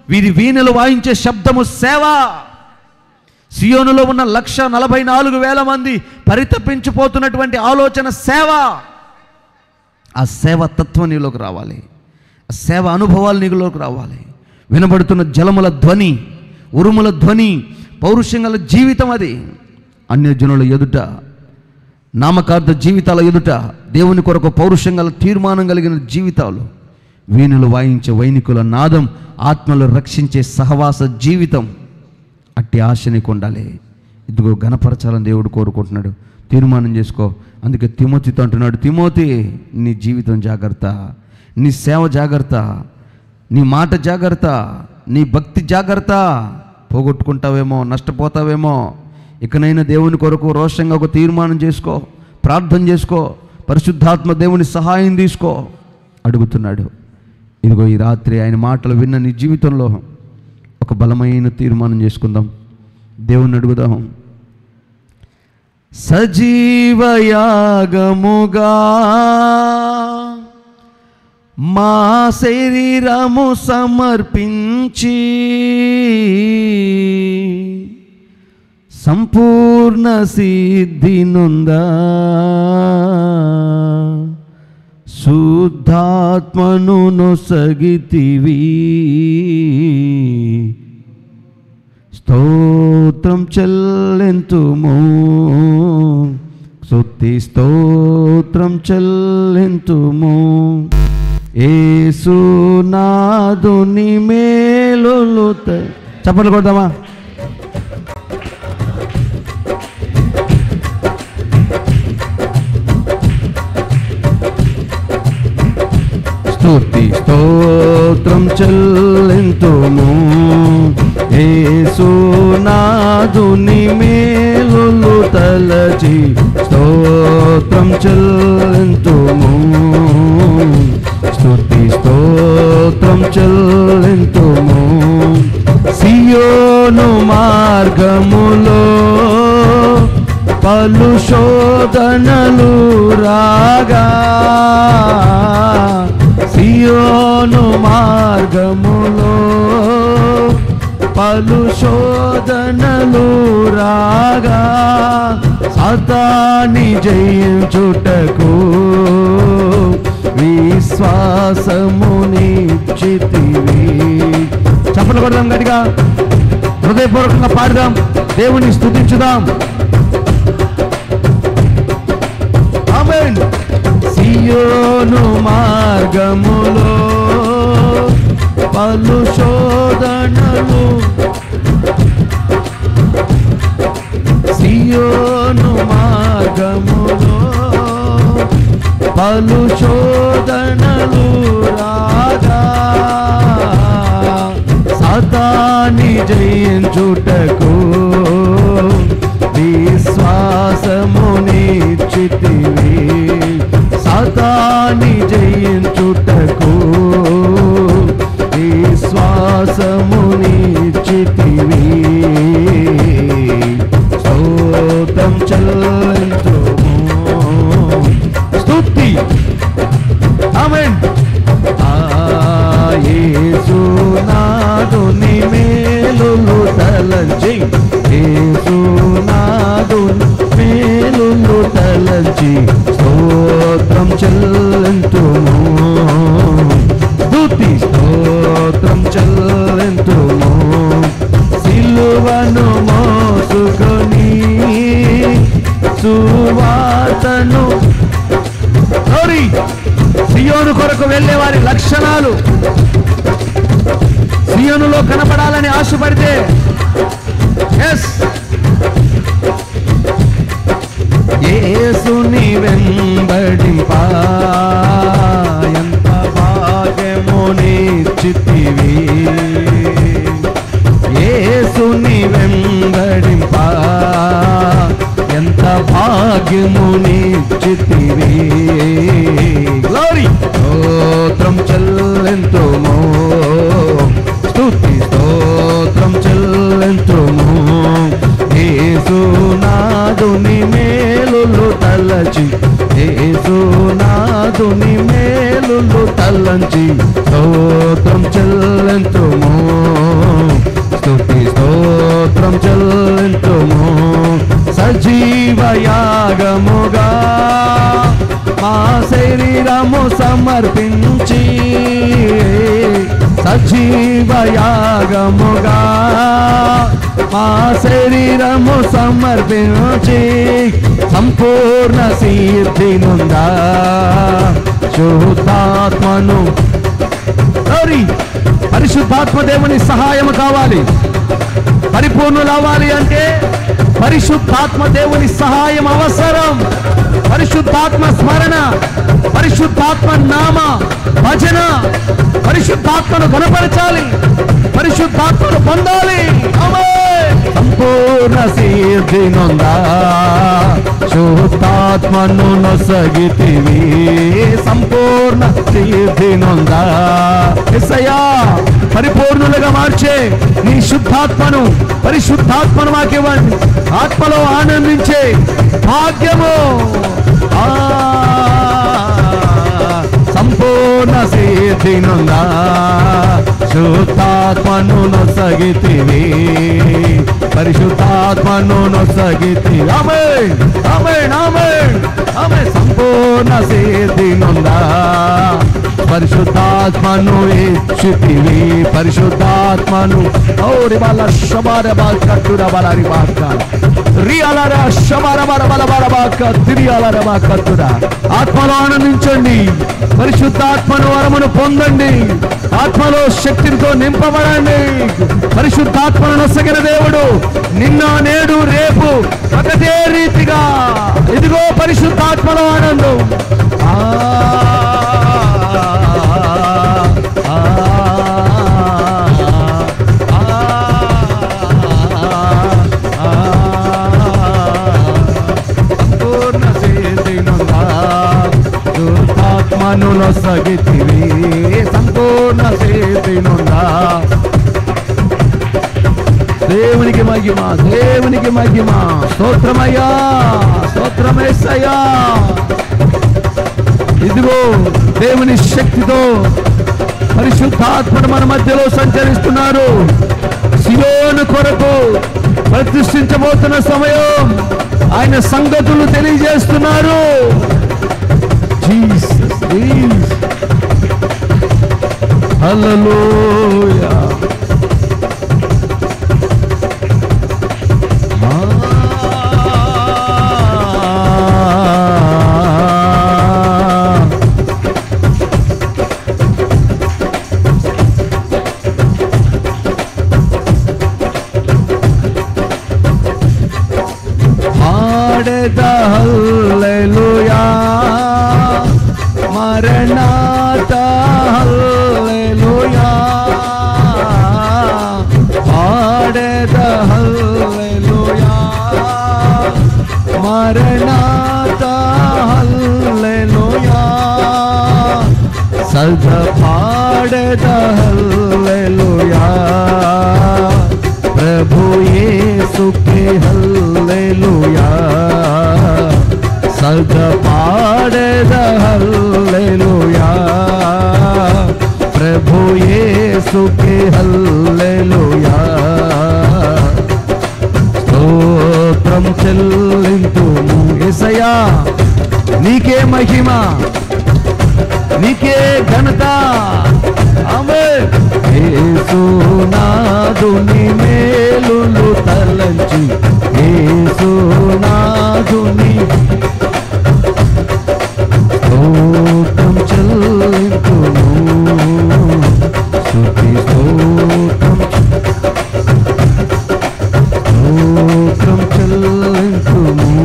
వీరి వీణులు వాయించే శబ్దము సేవ. సియోనులో ఉన్న 144,000 మంది పరితపించిపోతున్నటువంటి ఆలోచన సేవ. ఆ సేవ తత్వం నీలోకి రావాలి, ఆ సేవ అనుభవాలు నీలోకి రావాలి. వినబడుతున్న జలముల ధ్వని, ఉరుముల ధ్వని, పౌరుషంగల జీవితం అది. అన్యజనుల ఎదుట, నామకార్థ జీవితాల ఎదుట దేవుని కొరకు పౌరుషంగల తీర్మానం కలిగిన జీవితాలు. వీణులు వాయించే వైనికుల నాదం, ఆత్మలు రక్షించే సహవాస జీవితం. అట్టి ఆశ నీకు ఉండాలి. ఇదిగో ఘనపరచాలని దేవుడు కోరుకుంటున్నాడు. తీర్మానం చేసుకో. అందుకే తిమోతితో అంటున్నాడు, తిమోతి నీ జీవితం జాగ్రత్త, నీ సేవ జాగ్రత్త, నీ మాట జాగ్రత్త, నీ భక్తి జాగ్రత్త. పోగొట్టుకుంటావేమో, నష్టపోతావేమో. ఇకనైనా దేవుని కొరకు రోషంగా ఒక తీర్మానం చేసుకో, ప్రార్థన చేసుకో, పరిశుద్ధాత్మ దేవుని సహాయం తీసుకో అడుగుతున్నాడు. ఇదిగో ఈ రాత్రి ఆయన మాటలు విన్న నీ జీవితంలో ఒక బలమైన తీర్మానం చేసుకుందాం. దేవుని అడుగుదాం. సజీవయాగముగా మా శరీరము సమర్పించి సంపూర్ణ సిద్ధి నొందా శుద్ధాత్మను నొసగితివి. స్తోత్రం చెల్లెంతుము, స్తుతి స్తోత్రం చెల్లెంతుము. యేసునాథుని మేలులు చప్పట్లు కొడదామా? స్తుతి స్తోత్రం చెల్లెంతుము. యేసునాథుని మేలులు తలచి స్తోత్రం చెల్లెంతుము. స్తుతి స్తోత్రం చెల్లెంతుము. సియోను మార్గములో పలు శోధనలు రాగా, సియోను మార్గములో పలు శోధనలు రాగా, సాతాని జయించుటకు విశ్వాసమునిచ్చితివి. చప్పట్లు కొడదాం గట్టిగా, హృదయపూర్వకంగా పాడదాం, దేవుని స్తుతించుదాం. ఆమేన్. సియోను మార్గములో పలు శోధనలు, సియోను మార్గములో పలు శోధనలు రాగా, సాతాని జయించుటకు విశ్వాసమునిచ్చితివి, సాతాన్ని జయించుటకు విశ్వాసమునిచ్చితివి. స్తోత్రం చెల్లించుము, స్తుతి. ఆమేన్. యేసునాథుని మేలులు తలంచి, యేసునాథుని మేలులు తలంచి స్తోత్రం చెల్లింతుము, స్తుతి స్తోత్రం చెల్లింతుము. సిలువను మోసుకొని సువార్తను సియోను కొరకు వెళ్ళే వారి లక్షణాలు, సియోనులో కనపడాలని ఆశపడితే యేసుని వెంబడింప ఎంత భాగ్యమునిచ్చితివి, యేసుని వెంబడింప ఎంత భాగ్యమునిచ్చితివి. గ్లోరీ. స్తోత్రం చెల్లింతుము, స్తుతి స్తోత్రం చెల్లింతుము. యేసునాథుని మేలులు తలచి, యేసునాథుని మేలులు తలంచి స్తోత్రం చెల్లింతుము, స్తుతి స్తోత్రం చెల్లింతుము. సజీవయాగముగా మా శరీరము సమర్పించి, సజీవయాగముగా మా శరీరము సమర్పించి సంపూర్ణ సిద్ధి నుండా శుద్ధాత్మను, పరిశుద్ధాత్మ దేవుని సహాయం కావాలి. పరిపూర్ణులు అవ్వాలి అంటే పరిశుద్ధాత్మ దేవుని సహాయం అవసరం. పరిశుద్ధాత్మ స్మరణ, పరిశుద్ధాత్మ నామ భజన, పరిశుద్ధాత్మను గణపరచాలి, పరిశుద్ధాత్మను పొందాలి. సంపూర్ణ సిద్ధి నొందా శుద్ధాత్మను నొసగితివి, సంపూర్ణ సిద్ధి నొందా. యేసయ్యా, పరిపూర్ణులుగా మార్చే నీ శుద్ధాత్మను, పరిశుద్ధాత్మను మాకివ్వండి. ఆత్మలో ఆనందించే భాగ్యము, సంపూర్ణ సిద్ధి నొందా శుద్ధాత్మను నొసగితివి, పరిశుద్ధాత్మను నొసగితివి. ఆమేన్, ఆమేన్, ఆమేన్, ఆమేన్. సంపూర్ణ సిద్ధి నొందా పరిశుద్ధాత్మను ఇచ్చితివి, పరిశుద్ధాత్మను ఓరి బాల శబార బాల్ కట్టుర బలారి బాక రియాలర శబార బల బల బల బాక తిరియాలర బాక కట్టుర. ఆత్మలో ఆనందించండి, పరిశుద్ధాత్మను వరమును పొందండి, ఆత్మలో శక్తితో నింపబడండి. పరిశుద్ధాత్మను నొసగిన దేవుడు నిన్న నేడు రేపు ఒకటే రీతిగా. ఇదిగో పరిశుద్ధాత్మలో ఆనందం. సంపూర్ణ సిద్ధినుందా శుద్ధాత్మను నొసగితివి, సంపూర్ణ సిద్ధినుందా. దేవునికి మహిమ, దేవునికి మహిమ. స్తోత్రమయ్యా, స్తోత్రమేసయ్యా. ఇదిగో దేవుని శక్తితో పరిశుద్ధాత్మను మన మధ్యలో సంచరిస్తున్నారు. సియోను కొరకు ప్రతిష్ఠించబోతున్న సమయం ఆయన సంగతులు తెలియజేస్తున్నారు. జీసస్, జీసస్, హల్లెలూయా. హల్లెలూయా, మరణాత హల్లెలూయా, మారనాథా హల్లెలూయా సదా పాడేదా హల్లెలూయా ప్రభు యేసుకే హల్లెలూయా సదా పాడేదా హల్లెలూయా ప్రభు యేసుకే హల్లెలూయా స్తోత్రం చెల్లింతుము యేసయ్యా నీకే మహిమ నీకే ఘనత ఆమేన్ యేసునాథుని మేలులు తలంచి యేసునాథుని స్తోత్రం చెల్లింతుము స్తుతి స్తోత్రం చెల్లింతుము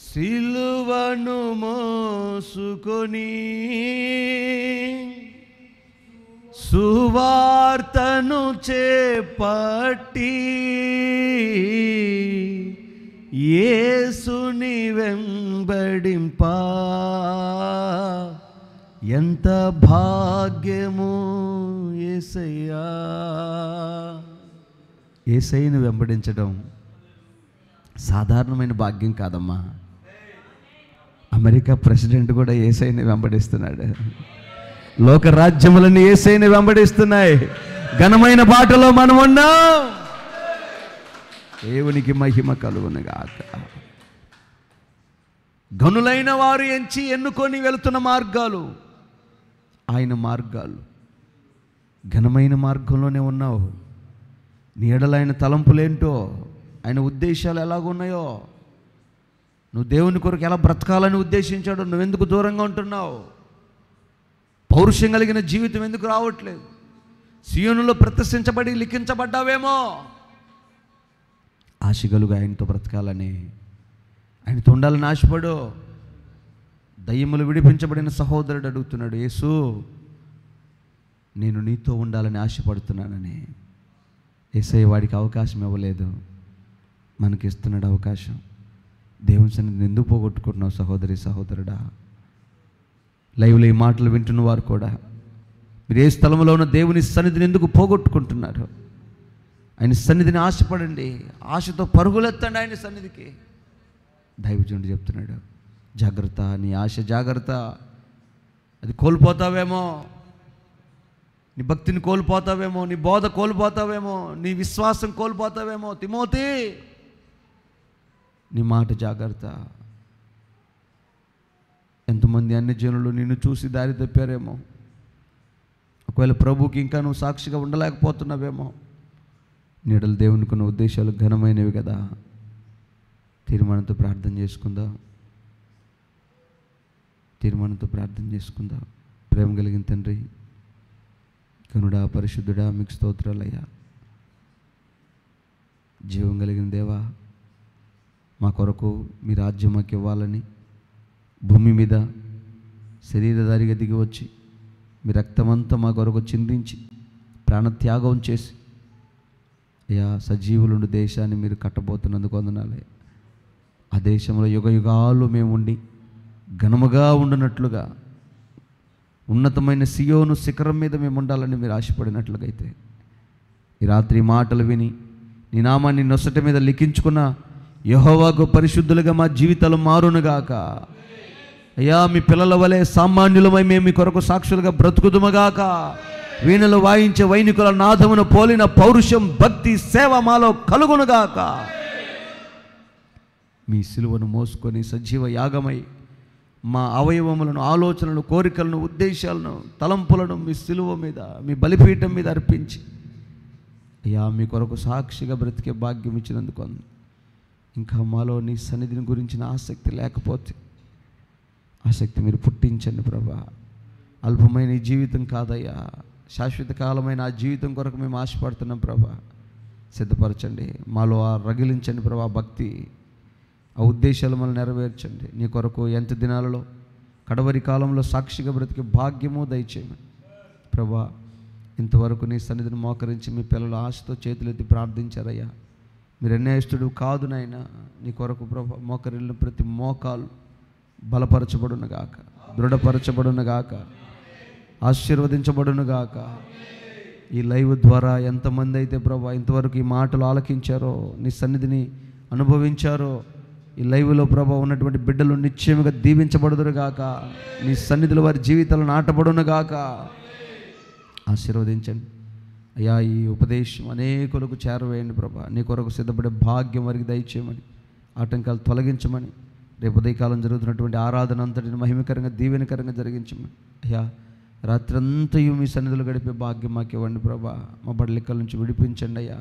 సిలువను మోసుకొని సువార్తను చేపట్టి యేసుని వెంబడింపా ఎంత భాగ్యము యేసయ్యా. యేసయ్యను వెంబడించడం సాధారణమైన భాగ్యం కాదమ్మా. అమెరికా ప్రెసిడెంట్ కూడా యేసయ్యని వెంబడిస్తున్నాడు. లోక రాజ్యములన్నీ యేసయ్యని వెంబడిస్తున్నాయి. ఘనమైన బాటలో మనం ఉన్నాం. దేవునికి మహిమ కలుగునుగాక. గనులైన వారు ఎంచి ఎన్నుకొని వెళుతున్న మార్గాలు ఆయన మార్గాలు. ఘనమైన మార్గంలోనే ఉన్నావు. నీడలైన తలంపులేంటో, ఆయన ఉద్దేశాలు ఎలాగున్నాయో, నువ్వు దేవుని కొరకు ఎలా బ్రతకాలని ఉద్దేశించాడో నువ్వెందుకు దూరంగా ఉంటున్నావు? పౌరుషం కలిగిన జీవితం ఎందుకు రావట్లేదు? సీయోనులో ప్రతిష్ఠించబడి లిఖించబడ్డావేమో. ఆశగలుగా ఆయనతో బ్రతకాలని, ఆయనతో ఉండాలని ఆశపడు. దయ్యములు విడిపించబడిన సహోదరుడు అడుగుతున్నాడు, యేసు నేను నీతో ఉండాలని ఆశపడుతున్నానని. యేసయ్య వాడికి అవకాశం ఇవ్వలేదు, మనకి ఇస్తున్నాడు అవకాశం. దేవుని సన్నిధిని ఎందుకు పోగొట్టుకుంటున్నావు సహోదరి సహోదరుడా? లైవ్లో ఈ మాటలు వింటున్న వారు కూడా మీరు ఏ స్థలంలో ఉన్న దేవుని సన్నిధిని ఎందుకు పోగొట్టుకుంటున్నారు? ఆయన సన్నిధిని ఆశపడండి, ఆశతో పరుగులెత్తండి ఆయన సన్నిధికి. దైవజనుడు చెప్తున్నాడు, జాగ్రత్త, నీ ఆశ జాగ్రత్త. అది కోల్పోతావేమో, నీ భక్తిని కోల్పోతావేమో, నీ బోధ కోల్పోతావేమో, నీ విశ్వాసం కోల్పోతావేమో. తిమోతి, నీ మాట జాగ్రత్త. ఎంతమంది అన్ని జనులు నిన్ను చూసి దారి తప్పారేమో. ఒకవేళ ప్రభుకి ఇంకా నువ్వు సాక్షిగా ఉండలేకపోతున్నావేమో. నీడలు దేవునికి ఉన్న ఉద్దేశాలు ఘనమైనవి కదా. తీర్మానంతో ప్రార్థన చేసుకుందాం. తీర్మానంతో ప్రార్థన చేసుకుందాం. ప్రేమ కలిగిన తండ్రి, కనుడా, పరిశుద్ధుడా, మీకు స్తోత్రాలయ్యా. జీవం కలిగిన దేవా, మా కొరకు మీ రాజ్యం మాకు ఇవ్వాలని భూమి మీద శరీరధారిగా దిగి వచ్చి మీ రక్తమంతా మా కొరకు చిందించి ప్రాణత్యాగం చేసి అయ్యా సజీవులుండు దేశాన్ని మీరు కట్టబోతున్నందుకు వందనాలే. ఆ దేశంలో యుగ యుగాలు మేము ఉండి ఘనముగా ఉండునట్లుగా ఉన్నతమైన సియోను శిఖరం మీద మేము ఉండాలని మీరు ఆశపడినట్లుగా అయితే ఈ రాత్రి మాటలు విని నీ నామాన్ని నొసట మీద లిఖించుకున్న యెహోవాకు పరిశుద్ధులుగా మా జీవితాలు మారునుగాక. అయ్యా, మీ పిల్లల వలె సామాన్యులమై మేము మీ కొరకు సాక్షులుగా బ్రతుకుదుమగాక. వీణలు వాయించే వైనికుల నాదమును పోలిన పౌరుషం, భక్తి, సేవ మాలో కలుగునుగాక. మీ సిలువను మోసుకొని సజీవ యాగమై మా అవయవములను, ఆలోచనలను, కోరికలను, ఉద్దేశాలను, తలంపులను మీ సిలువ మీద, మీ బలిపీఠం మీద అర్పించి అయ్యా మీ కొరకు సాక్షిగా బ్రతికే భాగ్యం ఇచ్చినందుకు ఇంకా మాలో నీ సన్నిధిని గురించిన ఆసక్తి లేకపోతే ఆసక్తి మీరు పుట్టించండి ప్రభా. అల్పమైన ఈ జీవితం కాదయ్యా, శాశ్వత కాలమైన ఆ జీవితం కొరకు మేము ఆశపడుతున్నాం ప్రభా. సిద్ధపరచండి, మాలో రగిలించండి ప్రభా భక్తి, ఆ ఉద్దేశాలు మనం నెరవేర్చండి. నీ కొరకు ఎంత దినాలలో కడవరి కాలంలో సాక్షిగా బ్రతికే భాగ్యము దయచేయమని ప్రభా. ఇంతవరకు నీ సన్నిధిని మోకరించి మీ పిల్లలు ఆశతో చేతులెత్తి ప్రార్థించారయ్యా. మీరు అన్యాయస్తుడు కాదు నాయనా. నీ కొరకు ప్రభు మోకరిల్లు ప్రతి మోకాలు బలపరచబడునుగాక, దృఢపరచబడునుగాక, ఆశీర్వదించబడునుగాక. ఈ లైవ్ ద్వారా ఎంతమంది అయితే ప్రభు ఇంతవరకు ఈ మాటలు ఆలకించారో, నీ సన్నిధిని అనుభవించారో, ఈ లైవ్లో ప్రభు ఉన్నటువంటి బిడ్డలు నిశ్చయముగా దీవించబడుదురుగాక. నీ సన్నిధిలో వారి జీవితాలు నాటబడునుగాక. ఆశీర్వదించండి అయ్యా. ఈ ఉపదేశం అనేకులకు చేరవేయండి ప్రభా. నీ కొరకు సిద్ధపడే భాగ్యం వారికి దయచేయమని, ఆటంకాలు తొలగించమని, రేపు ఉదయకాలం జరుగుతున్నటువంటి ఆరాధన అంతటిని మహిమకరంగా దీవెనకరంగా జరిగించమని అయ్యా. రాత్రంతయు మీ సన్నిధిలో గడిపే భాగ్యం మాకు ఇవ్వండి ప్రభా. మా బడలిక్కల నుంచి విడిపించండి అయ్యా.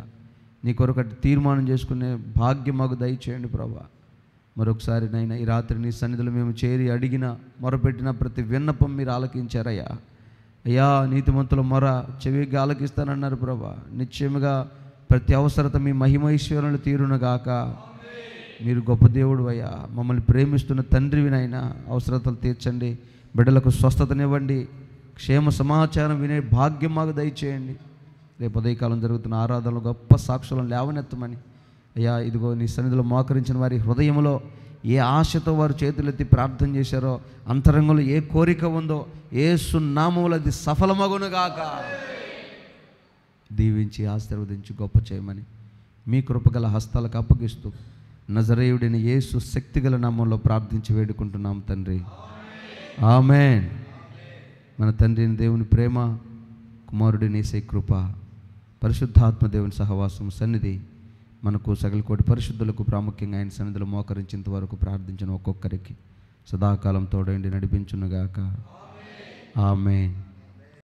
నీ కొరకు తీర్మానం చేసుకునే భాగ్యం మాకు దయచేయండి ప్రభా. మరొకసారి నైనా ఈ రాత్రి నీ సన్నిధిలో మేము చేరి అడిగిన మొరపెట్టిన ప్రతి విన్నపం మీరు ఆలకించారయ్యా. అయ్యా, నీతిమంతుల మొర చెవిగా ఆలకిస్తానన్నారు ప్రభా. నిశ్చయముగా ప్రతి అవసరత మీ మహిమైశ్వర్యాలు తీరునుగాక. మీరు గొప్ప దేవుడు అయ్యా. మమ్మల్ని ప్రేమిస్తున్న తండ్రివినైనా అవసరతలు తీర్చండి. బిడ్డలకు స్వస్థతనివ్వండి. క్షేమ సమాచారం వినే భాగ్యం మాకు దయచేయండి. రేపు ఉదయకాలం జరుగుతున్న ఆరాధనలో గొప్ప సాక్షులను లేవనెత్తమని అయ్యా. ఇదిగో నీ సన్నిధిలో మోకరించిన వారి హృదయంలో ఏ ఆశతో వారు చేతులెత్తి ప్రార్థన చేశారో, అంతరంగంలో ఏ కోరిక ఉందో, యేసు నామములో అది సఫలమగునుగాక. దీవించి ఆశీర్వదించి గొప్ప చేయమని మీ కృపగల హస్తాలకు అప్పగిస్తూ నజరేయుడిని యేసు శక్తిగల నామంలో ప్రార్థించి వేడుకుంటున్నాం తండ్రి. ఆమేన్. మన తండ్రిని దేవుని ప్రేమ, కుమారుడిని యేసు కృప, పరిశుద్ధాత్మ దేవుని సహవాసం సన్నిధి మనకు సకల కోటి పరిశుద్ధులకు ప్రాముఖ్యంగా ఆయన సన్నిధిలో మోకరించేంత వరకు ప్రార్థించిన ఒక్కొక్కరికి సదాకాలం తోడండి నడిపించునుగాక. ఆమేన్.